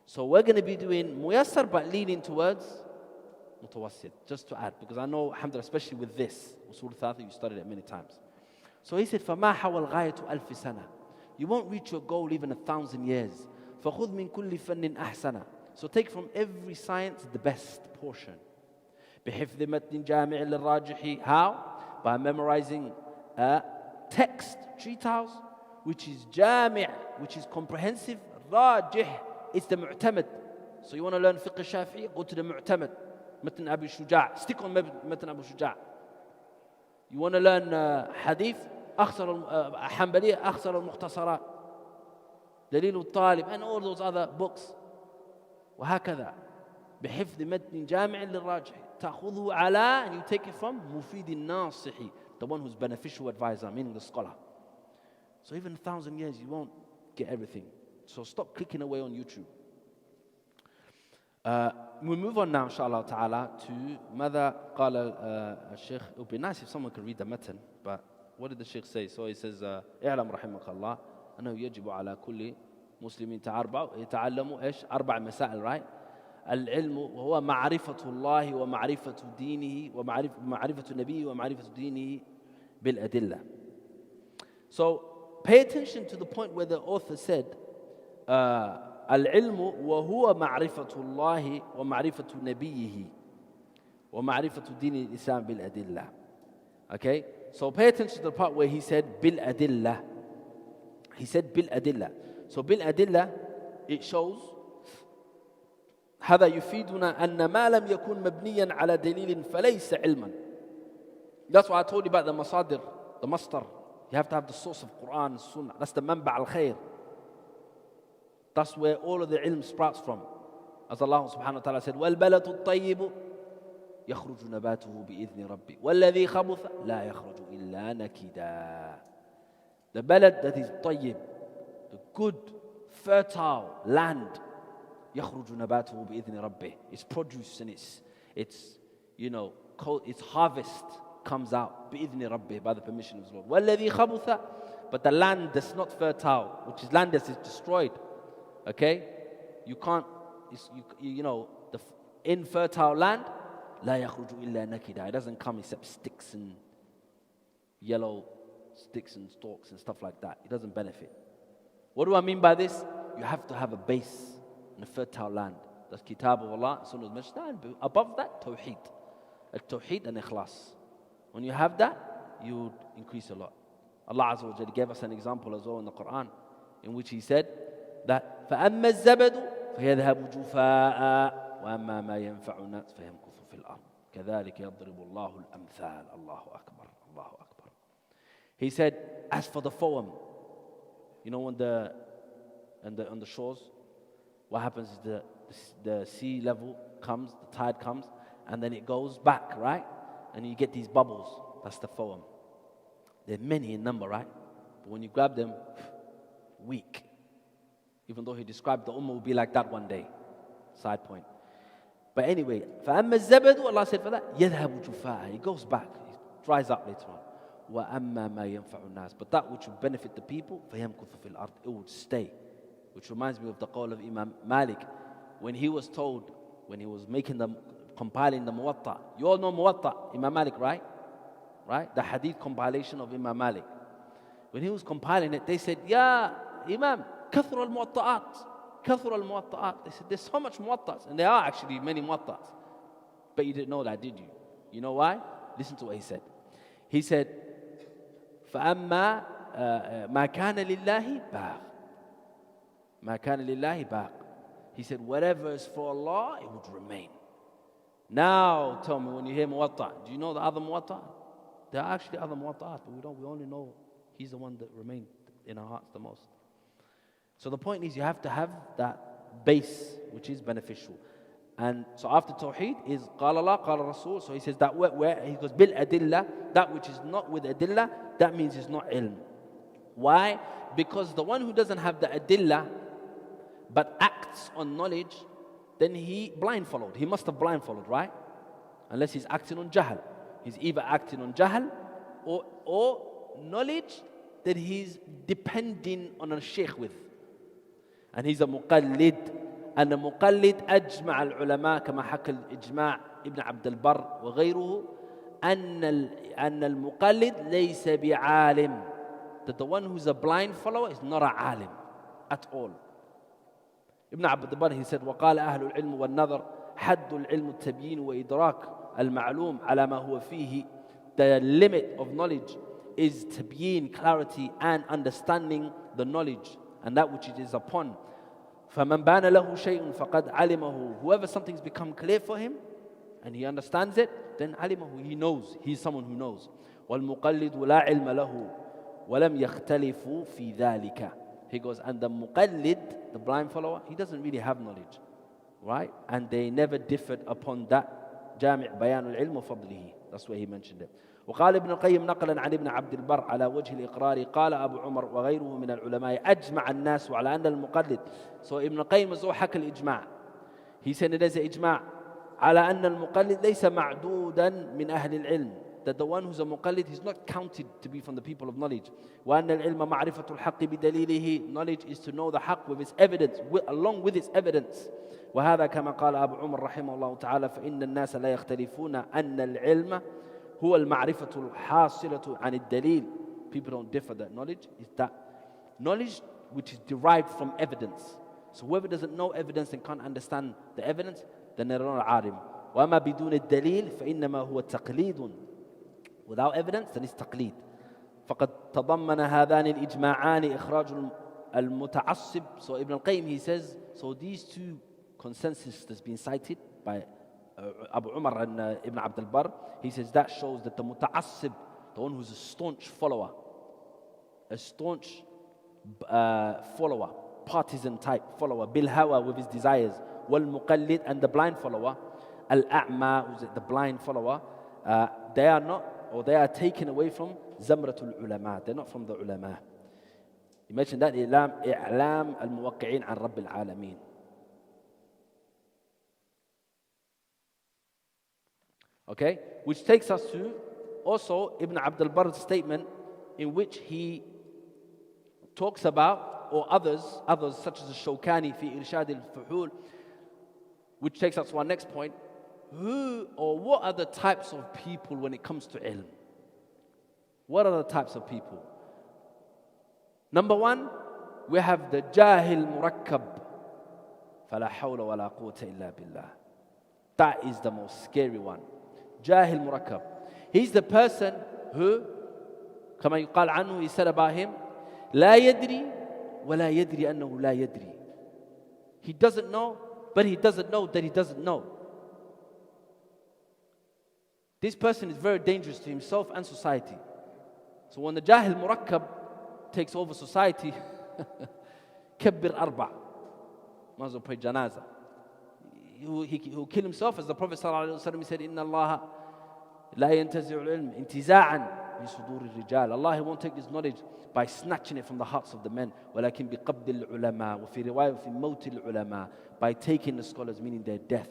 So we're going to be doing Muyassar but leaning towards Mutawassit, just to add. Because I know, alhamdulillah, especially with this, Usool Ath-Thalaatha, you studied it many times. So he said, فَمَا حَوَى الْغَايَةُ أَلْفِ سَنَةٍ. You won't reach your goal even 1,000 years. فَخُذْ مِنْ كُلِّ فَنٍ أَحْسَنًا. So take from every science the best portion. بِحِفْظِ مَتْنٍ جَامِعٍ لِلرَّاجِحِ. How? By memorizing a text, treatise, which is jami', which is comprehensive. Rajih, it's the mu'tamad. So you want to learn fiqh Shafi'i, go to the mu'tamad. Matn Abu Shuja', stick on Matn Abu Shuja'. You want to learn hadith, Hanbali, أخصر المختصرات, دليل الطالب, and all those other books. وهكذا بحفظ متن جامع للراجح تأخذه على, and you take it from مفيد الناصح, the one who's beneficial advisor, meaning the scholar. So even 1,000 years you won't get everything. So stop clicking away on YouTube. We'll move on now, inshallah ta'ala, to ماذا قال الشيخ. It would be nice if someone could read the matan, but what did the Sheikh say? So he says, اعلم رحمك الله أنه يجب على كل مسلم يتعلم إيش 4 مسائل, right? العلم وهو معرفة الله ومعرفة دينه ومعرفة نبيه ومعرفة دينه بالأدلة. So pay attention to the point where the author said, العلم وهو معرفة الله ومعرفة نبيه ومعرفة دين الإسلام بالأدلة. Okay, so pay attention to the part where he said بالأدلة. He said بالأدلة. So بالأدلة, it shows هذا يفيدنا أن ما لم يكن مبنيا على دليل فليس علما. That's why I told you about the masadir, the mastar. You have to have the source of Quran and Sunnah. That's the manba al-khair. That's where all of the ilm sprouts from. As Allah subhanahu wa ta'ala said, وَالْبَلَةُ الطَّيِّبُ يَخْرُجُ نَبَاتُهُ بِإِذْنِ رَبِّهِ وَالَّذِي خَبُثَ لَا يَخْرُجُ إِلَّا نَكِدًا. The balad that is tayyib, the good, fertile land, يَخْرُجُ نَبَاتُهُ بِإِذْنِ رَبِّهِ. Its produce and its harvest comes out بِإِذْنِ رَبِّهِ, by the permission of His Lord. وَالَّذِي خَبُثَ. But the land that's not fertile, which is land that is destroyed, okay? You can't, the infertile land, لا يخرج إلا نكدا. It doesn't come except sticks and yellow sticks and stalks and stuff like that. It doesn't benefit. What do I mean by this? You have to have a base in a fertile land. That's Kitab of Allah, Sunnah al-Masjid. Above that, Tawheed. Al-Tawheed and Ikhlas. When you have that, you would increase a lot. Allah Azza wa Jalla gave us an example as well in the Quran, in which He said that فَأَمَّا الزَّبَدُ فَيَذْهَبُ جُفَاءً وَأَمَّا مَا يَنْفَعُ النَّاسَ فَيَمْكُثُ فِي الْأَرْضِ كَذَلِكَ يَضْرِبُ اللَّهُ الْأَمْثَالَ. Allahu Akbar, Allahu Akbar. He said, as for the foam, when on the shores, what happens is the sea level comes, the tide comes, and then it goes back, right? And you get these bubbles. That's the foam. They're many in number, right? But when you grab them, weak. Even though He described the ummah will be like that one day. Side point. But anyway, فَأَمَّا الزَّبَدُ, Allah said for that, يَذْهَبُ جُفَاءً. It goes back. It dries up later on. وَأَمَّا مَا يَنْفَعُ النَّاسِ. But that which will benefit the people, فَيَمْكُثُ فِي الْأَرْضِ. It would stay. Which reminds me of the qawl of Imam Malik. When he was told, when he was compiling the Muwatta. You all know Muwatta, Imam Malik, right? Right? The hadith compilation of Imam Malik. When he was compiling it, they said, Ya Imam, كثر الموطئات. كثر الموطئات. They said, there's so much muwattas. And there are actually many muwattas. But you didn't know that, did you? You know why? Listen to what he said. He said, فَأَمَّا مَا كَانَ لِلَّهِ بَاغٍ. مَا كَانَ لِلَّهِ بَاغٍ. He said, whatever is for Allah, it would remain. Now, tell me, when you hear muwatta, do you know the other muwatta? There are actually other muwatta'at, but we only know He's the one that remained in our hearts the most. So the point is you have to have that base which is beneficial. And so after Tawheed is قال Allah, قال Rasul. So he says that where he goes bil adillah, that which is not with adillah, that means it's not ilm. Why? Because the one who doesn't have the adillah but acts on knowledge, then he blindfollowed. He must have blindfollowed, right? Unless he's acting on jahl. He's either acting on jahl or knowledge that he's depending on a sheikh with. And he's a muqallid. And the muqallid أجمع العلماء كما حكى الإجماع ابن عبد البر وغيره أن المقلد ليس بعالم. That the one who's a blind follower is not a alim at all. Ibn Abd al-Barr, he said, وقال أهل العلم والنظر حد العلم التبيين وإدراك المعلوم على ما هو فيه. The limit of knowledge is tabyin, clarity, and understanding the knowledge and that which it is upon. فَمَنْ بَانَ لَهُ شَيْءٌ فَقَدْ عَلِمَهُ. Whoever something's become clear for him and he understands it, then عَلِمَهُ, he knows. He's someone who knows. وَالْمُقَلِّدُ لَا عِلْمَ لَهُ وَلَمْ يَخْتَلِفُوا فِي ذَلِكَ. He goes, and the muqallid, the blind follower, he doesn't really have knowledge, right? And they never differed upon that. جامع بيان العلم وفضله. That's where he mentioned it. وقال ابن القيم نقلا عن ابن عبد البر على وجه الإقرار قال أبو عمر وغيره من العلماء أجمع الناس على أن المقلد. So Ibn القيم is حكى الإجماع. He said it is إجماع على أن المقلد ليس معدودا من أهل العلم. That the one who's a muqallid is not counted to be from the people of knowledge. وأن العلم معرفة الحق بدليله. Knowledge is to know the haqq with its evidence, along with its evidence. وهذا كما قال أبو عمر رحمه الله تعالى فإن الناس لا يختلفون أن العلم هو المعرفة الحاصلة عن الدليل. People don't differ that knowledge is that knowledge which is derived from evidence. So whoever doesn't know evidence and can't understand the evidence, then they're not عالم. وما بدون الدليل فإنما هو تقليد. Without evidence, then it's taqleed. فقد تضمن هذان الإجماعان إخراج المتعصب. So Ibn al-Qayyim, he says, so these two consensus that's been cited by Abu Umar and Ibn Abd al-Barr, he says that shows that the muta'assib, the one who's a staunch follower, partisan type follower, bil hawa, with his desires, wal muqallid, and the blind follower, al-a'ma, who's the blind follower, they are not, or they are taken away from zamratul ulama. They're not from the ulama. You mentioned that i'lam al-muwaqqi'in an rabbil alameen. Okay, which takes us to also Ibn Abd al-Barr's statement in which he talks about, or others such as Shawkani fi Irshad al-Fuhul, which takes us to our next point. Who or what are the types of people when it comes to ilm? What are the types of people? Number one, we have the Jahil Murakkab. فَلَا حَوْلَ وَلَا قُوَّةَ إِلَّا بِاللَّهِ. That is the most scary one. Jahil Murakkab. He's the person who, كما يقال عنه, he said about him, لا يدري ولا يدري أنه لا يدري. He doesn't know, but he doesn't know that he doesn't know. This person is very dangerous to himself and society. So when the Jahil Murakkab takes over society, كبر أربع. Might as well pray janaza. He'll kill himself, as the Prophet ﷺ said, إِنَّ اللَّهَ لَا يَنْتَزِعُ الْعِلْمِ انْتِزَاعًا مِنْ صُدُورِ الرِّجَالِ. Allah won't take this knowledge by snatching it from the hearts of the men. وَلَكِنْ بِقَبْضِ الْعُلَمَاءِ وَفِي رِوَايَةٍ فِي مَوْتِ الْعُلَمَاءِ. By taking the scholars, meaning their death.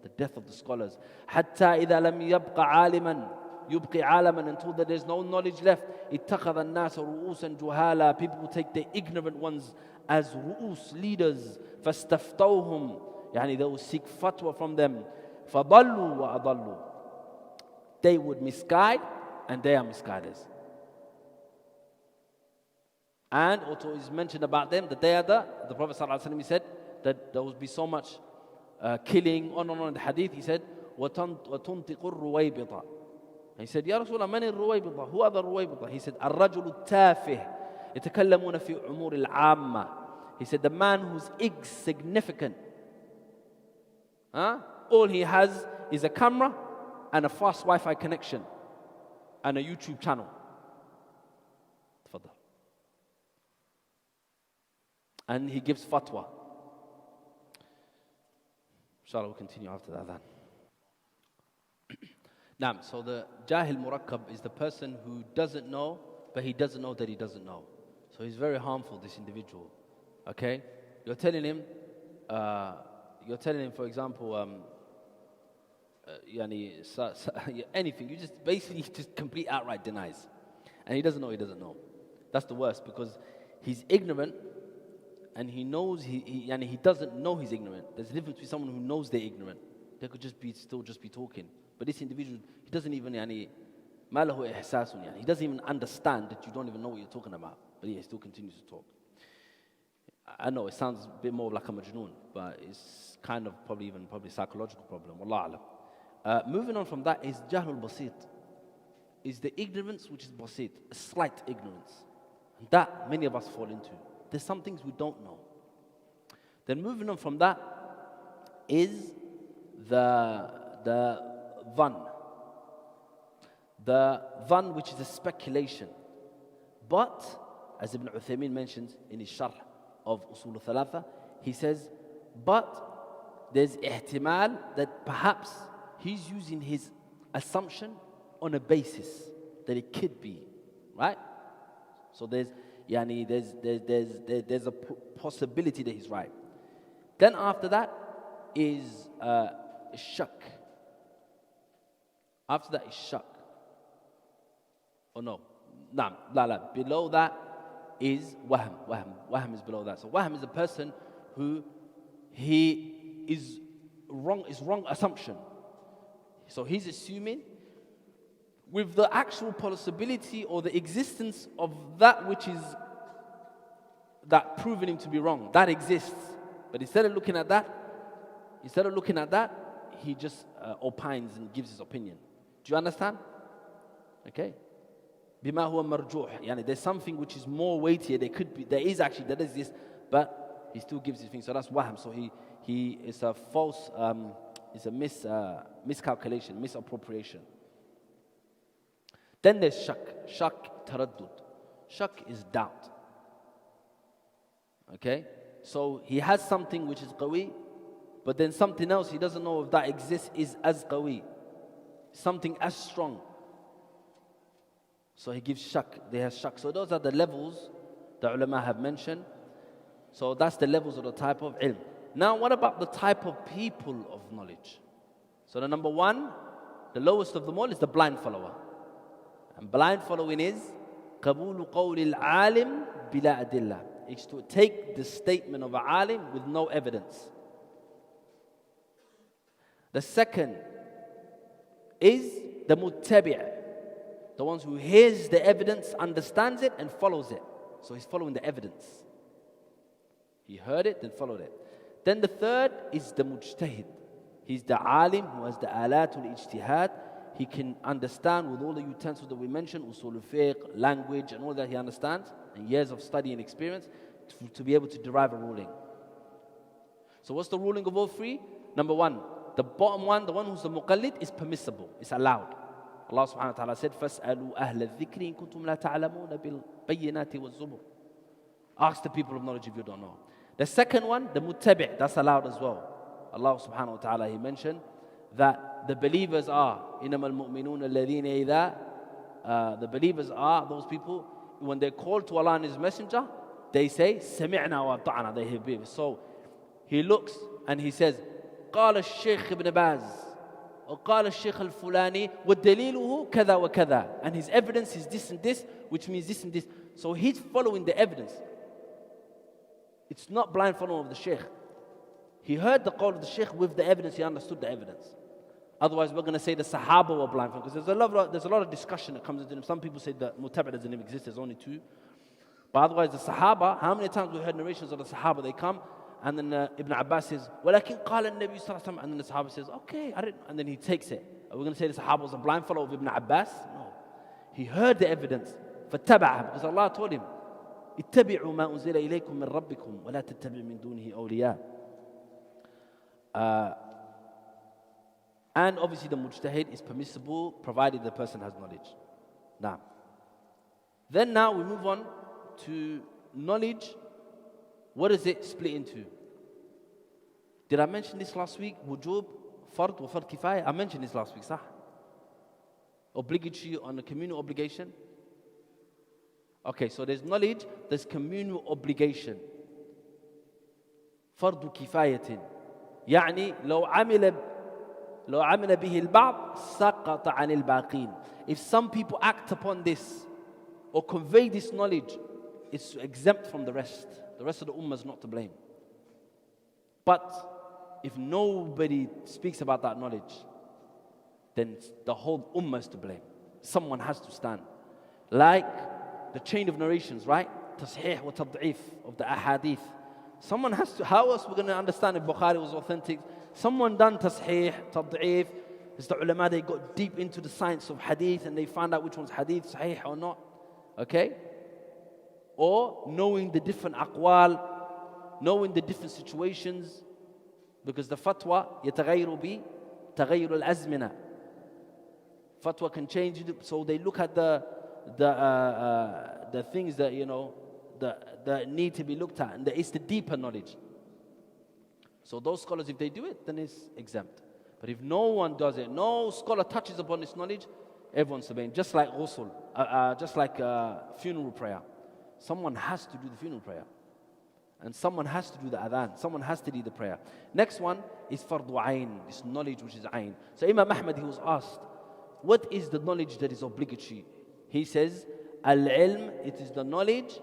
The death of the scholars. حَتَّى إِذَا لَمْ يَبْقَ عَالِمًا يُبْقِي عَالَمًا. Until there's no knowledge left. اتَّخَذَ النَّاسَ رُؤُوسًا جُهَالًا. People will take the ignorant ones as ru'us, leaders. فَاسْتَفْتَوْهُمْ. Yani they will seek fatwa from them. فَضَلُّوا وَأَضَلُّوا. They would misguide, and they are misguiders. And also is mentioned about them that they are the Prophet ﷺ, he said that there will be so much killing on in the hadith. He said, وَتُنْتِقُ الرُّوَيْبِطَ. He said, Ya Rasulullah, man al-ruwaybita? Who are the ruwaybita? He said, الرَّجُلُ التَّافِهِ يَتَكَلَّمُونَ فِي عُمُورِ الْعَامَّةِ. He said, the man who's insignificant. All he has is a camera and a fast Wi-Fi connection and a YouTube channel. And he gives fatwa. Inshallah, we'll continue after that then. Naam, so the Jahil Murakkab is the person who doesn't know, but he doesn't know that he doesn't know. So he's very harmful, this individual. Okay? You're telling him, for example, anything. You just basically just complete outright denies. And he doesn't know he doesn't know. That's the worst, because he's ignorant and he knows he doesn't know he's ignorant. There's a difference between someone who knows they're ignorant. They could still be talking. But this individual, he doesn't even ما له إحساس يعني. He doesn't even understand that you don't even know what you're talking about. But he still continues to talk. I know it sounds a bit more like a majnoon, but it's kind of probably psychological problem. Wallah alam. Moving on from that is jahlul basit. Is the ignorance which is basit, a slight ignorance. And that many of us fall into. There's some things we don't know. Then moving on from that is the dhann. The dhann, which is a speculation. But, as Ibn Uthaymeen mentions in his sharh of Usool Ath-Thalaatha, he says, but there's ihtimal that perhaps he's using his assumption on a basis that it could be, right? So there's a possibility that he's right. Then after that is shak. After that is shak. Oh no, la. Below that is wahm. Wahm is below that. So wahm is a person who he is wrong assumption. So he's assuming with the actual possibility or the existence of that which is that proven him to be wrong. That exists. But instead of looking at that, he just opines and gives his opinion. Do you understand? Okay. Bima huwa marjuh. Yani there's something which is more weightier. There is this, but he still gives his thing. So that's wahm. So he is a false, it's a miscalculation, misappropriation. Then there's shak. Shak taraddud. Shak is doubt. Okay? So he has something which is qawi, but then something else he doesn't know if that exists is as qawi. Something as strong. So he gives shak. They have shak. So those are the levels the ulama have mentioned. So that's the levels of the type of ilm. Now what about the type of people of knowledge? So the number one, the lowest of them all is the blind follower. And blind following is قبول قول العالم بلا أدلة. It's to take the statement of an alim with no evidence. The second is the muttabi', the ones who hears the evidence, understands it, and follows it. So he's following the evidence. He heard it, then followed it. Then the third is the mujtahid. He's the alim who has the alatul ijtihad. He can understand with all the utensils that we mentioned, usul fiqh, language, and all that he understands, and years of study and experience, to be able to derive a ruling. So what's the ruling of all three? Number one, the bottom one, the one who's the muqallid, is permissible, it's allowed. Allah subhanahu wa ta'ala said, فَاسْأَلُوا أَهْلَ الذِّكْرِ إِن كُنتُمْ لَا تَعْلَمُونَ بِالْبَيِّنَاتِ وَالزُّبُرِ. Ask the people of knowledge if you don't know. The second one, the muttabi', that's allowed as well. Allah subhanahu wa ta'ala, He mentioned that the believers are إِنَمَا الْمُؤْمِنُونَ الَّذِينَ إِذَا the believers are those people, when they're called to Allah and His Messenger, they say, سَمِعْنَا وَأَطَعْنَا. They hear. So he looks and he says, قال الشيخ ابن باز وقال الشيخ الفلاني ودليله كذا وكذا. And his evidence is this and this, which means this and this. So he's following the evidence. It's not blind following of the sheikh. He heard the call of the sheikh with the evidence, he understood the evidence. Otherwise, we're going to say the Sahaba were blind, because there's a lot of discussion that comes into them. Some people say that Muttabi doesn't even exist, there's only two. But otherwise, the Sahaba, how many times we heard narrations of the Sahaba, they come, and then Ibn Abbas says, وَلَكِنْ قَالَ النَّبِيُّ صَلَّى اللَّهُ عَلَيْهِ وسلم, and then the Sahaba says, okay, and then he takes it. Are we going to say the Sahaba was a blind follower of Ibn Abbas? No. He heard the evidence, فَاتَّبَعَهُ, because Allah told him, اتَّبِعُوا مَا أُنزِلَ إِلَيْكُم مِّن رَبِّكُمْ وَلَا تَتَّبِعُوا مِن دُونِهِ أَوْلِيَاءَ. And obviously the mujtahid is permissible provided the person has knowledge. Now we move on to knowledge what does it split into? Did I mention this last week? Wujub, fard, wa fard kifaya. I mentioned this last week, sah? Obligatory on a communal obligation. Okay, so there's knowledge, there's communal obligation. فرض كفاية يعني لو عمل به البعض سقط عن الباقين. If some people act upon this or convey this knowledge, it's exempt from the rest. The rest of the ummah is not to blame. But if nobody speaks about that knowledge, then the whole ummah is to blame. Someone has to stand. Like the chain of narrations, right? Tasheeh wa tad'if of the ahadith. Someone has to, how else we're going to understand if Bukhari was authentic? Someone done tasheeh, tad'if. It's the ulama, they got deep into the science of hadith and they found out which one's hadith, sahih or not. Okay? Or knowing the different aqwal, knowing the different situations. Because the fatwa, يتغير بي تغير الأزمنة. Fatwa can change, so they look at the things that, you know, that need to be looked at, and it's the deeper knowledge. So those scholars, if they do it, then it's exempt. But if no one does it, no scholar touches upon this knowledge, everyone's obeying. Just like usool, just like funeral prayer. Someone has to do the funeral prayer. And someone has to do the adhan. Someone has to lead the prayer. Next one is fardu ayn, this knowledge which is ayn. So Imam Ahmad, he was asked, what is the knowledge that is obligatory? He says, al-ilm, it is the knowledge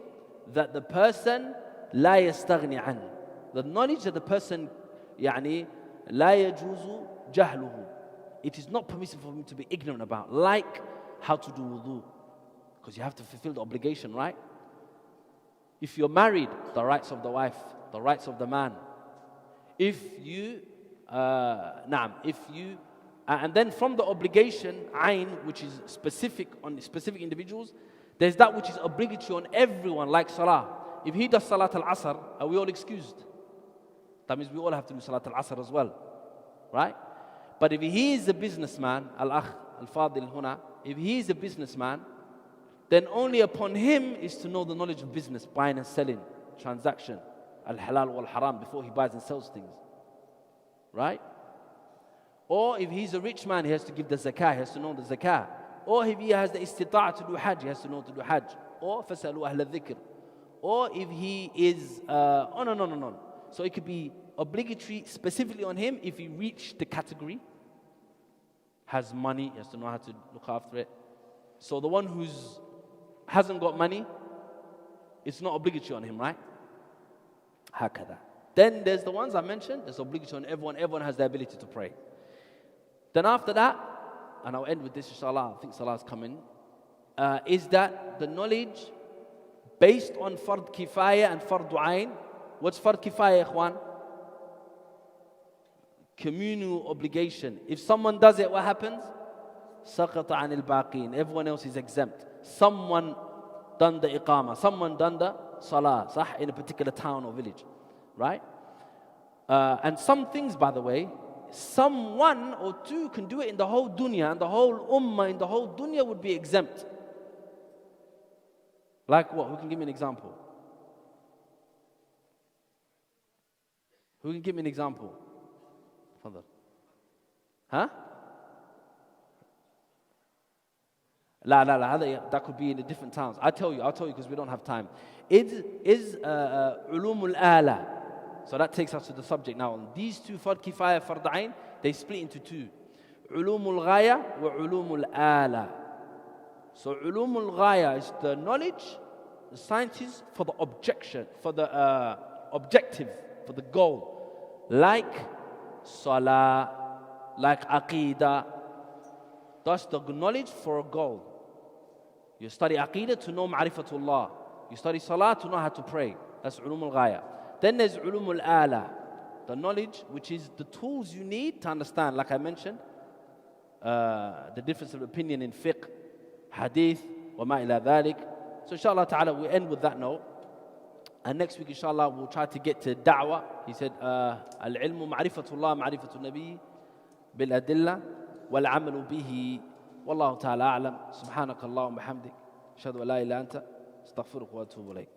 that the person لا يستغني عنه. The knowledge that the person يعني لا يجوز جهله. It is not permissible for him to be ignorant about, like how to do wudu, because you have to fulfill the obligation, right? If you're married, the rights of the wife, the rights of the man. And then from the obligation, ayn, which is specific on specific individuals, there's that which is obligatory on everyone, like salah. If he does salat al-asr, are we all excused? That means we all have to do salat al-asr as well, right? But if he is a businessman, al-akh, al-fadil huna, if he is a businessman, then only upon him is to know the knowledge of business, buying and selling, transaction, al-halal wal-haram, before he buys and sells things, right? Or if he's a rich man, he has to give the zakah, he has to know the zakah. Or if he has the istita'a to do hajj, he has to know to do hajj. Or fasalu ahla dhikr. Or if he is, on. So it could be obligatory specifically on him if he reached the category, has money, he has to know how to look after it. So the one who hasn't got money, it's not obligatory on him, right? Hakada. Then there's the ones I mentioned, it's obligatory on everyone. Everyone has the ability to pray. Then after that, and I'll end with this inshallah, I think salah's coming, is that the knowledge based on fard kifaya and fardu ayn. What's fard kifaya, ikhwan? Communal obligation. If someone does it, what happens? Saqata an al-baqin. Everyone else is exempt. Someone done the iqamah, someone done the salah, sah, in a particular town or village, right? And some things, by the way, someone or two can do it in the whole dunya, and the whole ummah in the whole dunya would be exempt. Like what? Who can give me an example? Who can give me an example? Fadal. Huh? That could be in the different towns. I'll tell you because we don't have time. It is ulumul ala. So that takes us to the subject now. These two, fard kifaya, fard ayn, they split into two. Ulumul ghaya wa ulumul ala. So ulumul ghaya is the knowledge, the sciences for the objection, for the objective, for the goal. Like salah, like aqidah. That's the knowledge for a goal. You study aqidah to know ma'rifatullah. You study salah to know how to pray. That's ulumul ghaya. Then there's ulumul ala, the knowledge which is the tools you need to understand, like I mentioned, the difference of opinion in fiqh, hadith, wa ma ila dhalik. So inshallah ta'ala we end with that note. And next week inshallah we'll try to get to da'wah. He said, al-ilmu ma'rifatullah, ma'rifatul nabi, bil-adillah, wal-amalu bihi. Wallahu ta'ala a'lam. Subhanakallahumma bihamdik. Ashhadu an la ilaha illa anta. Astaghfiruka wa atubu ilayk.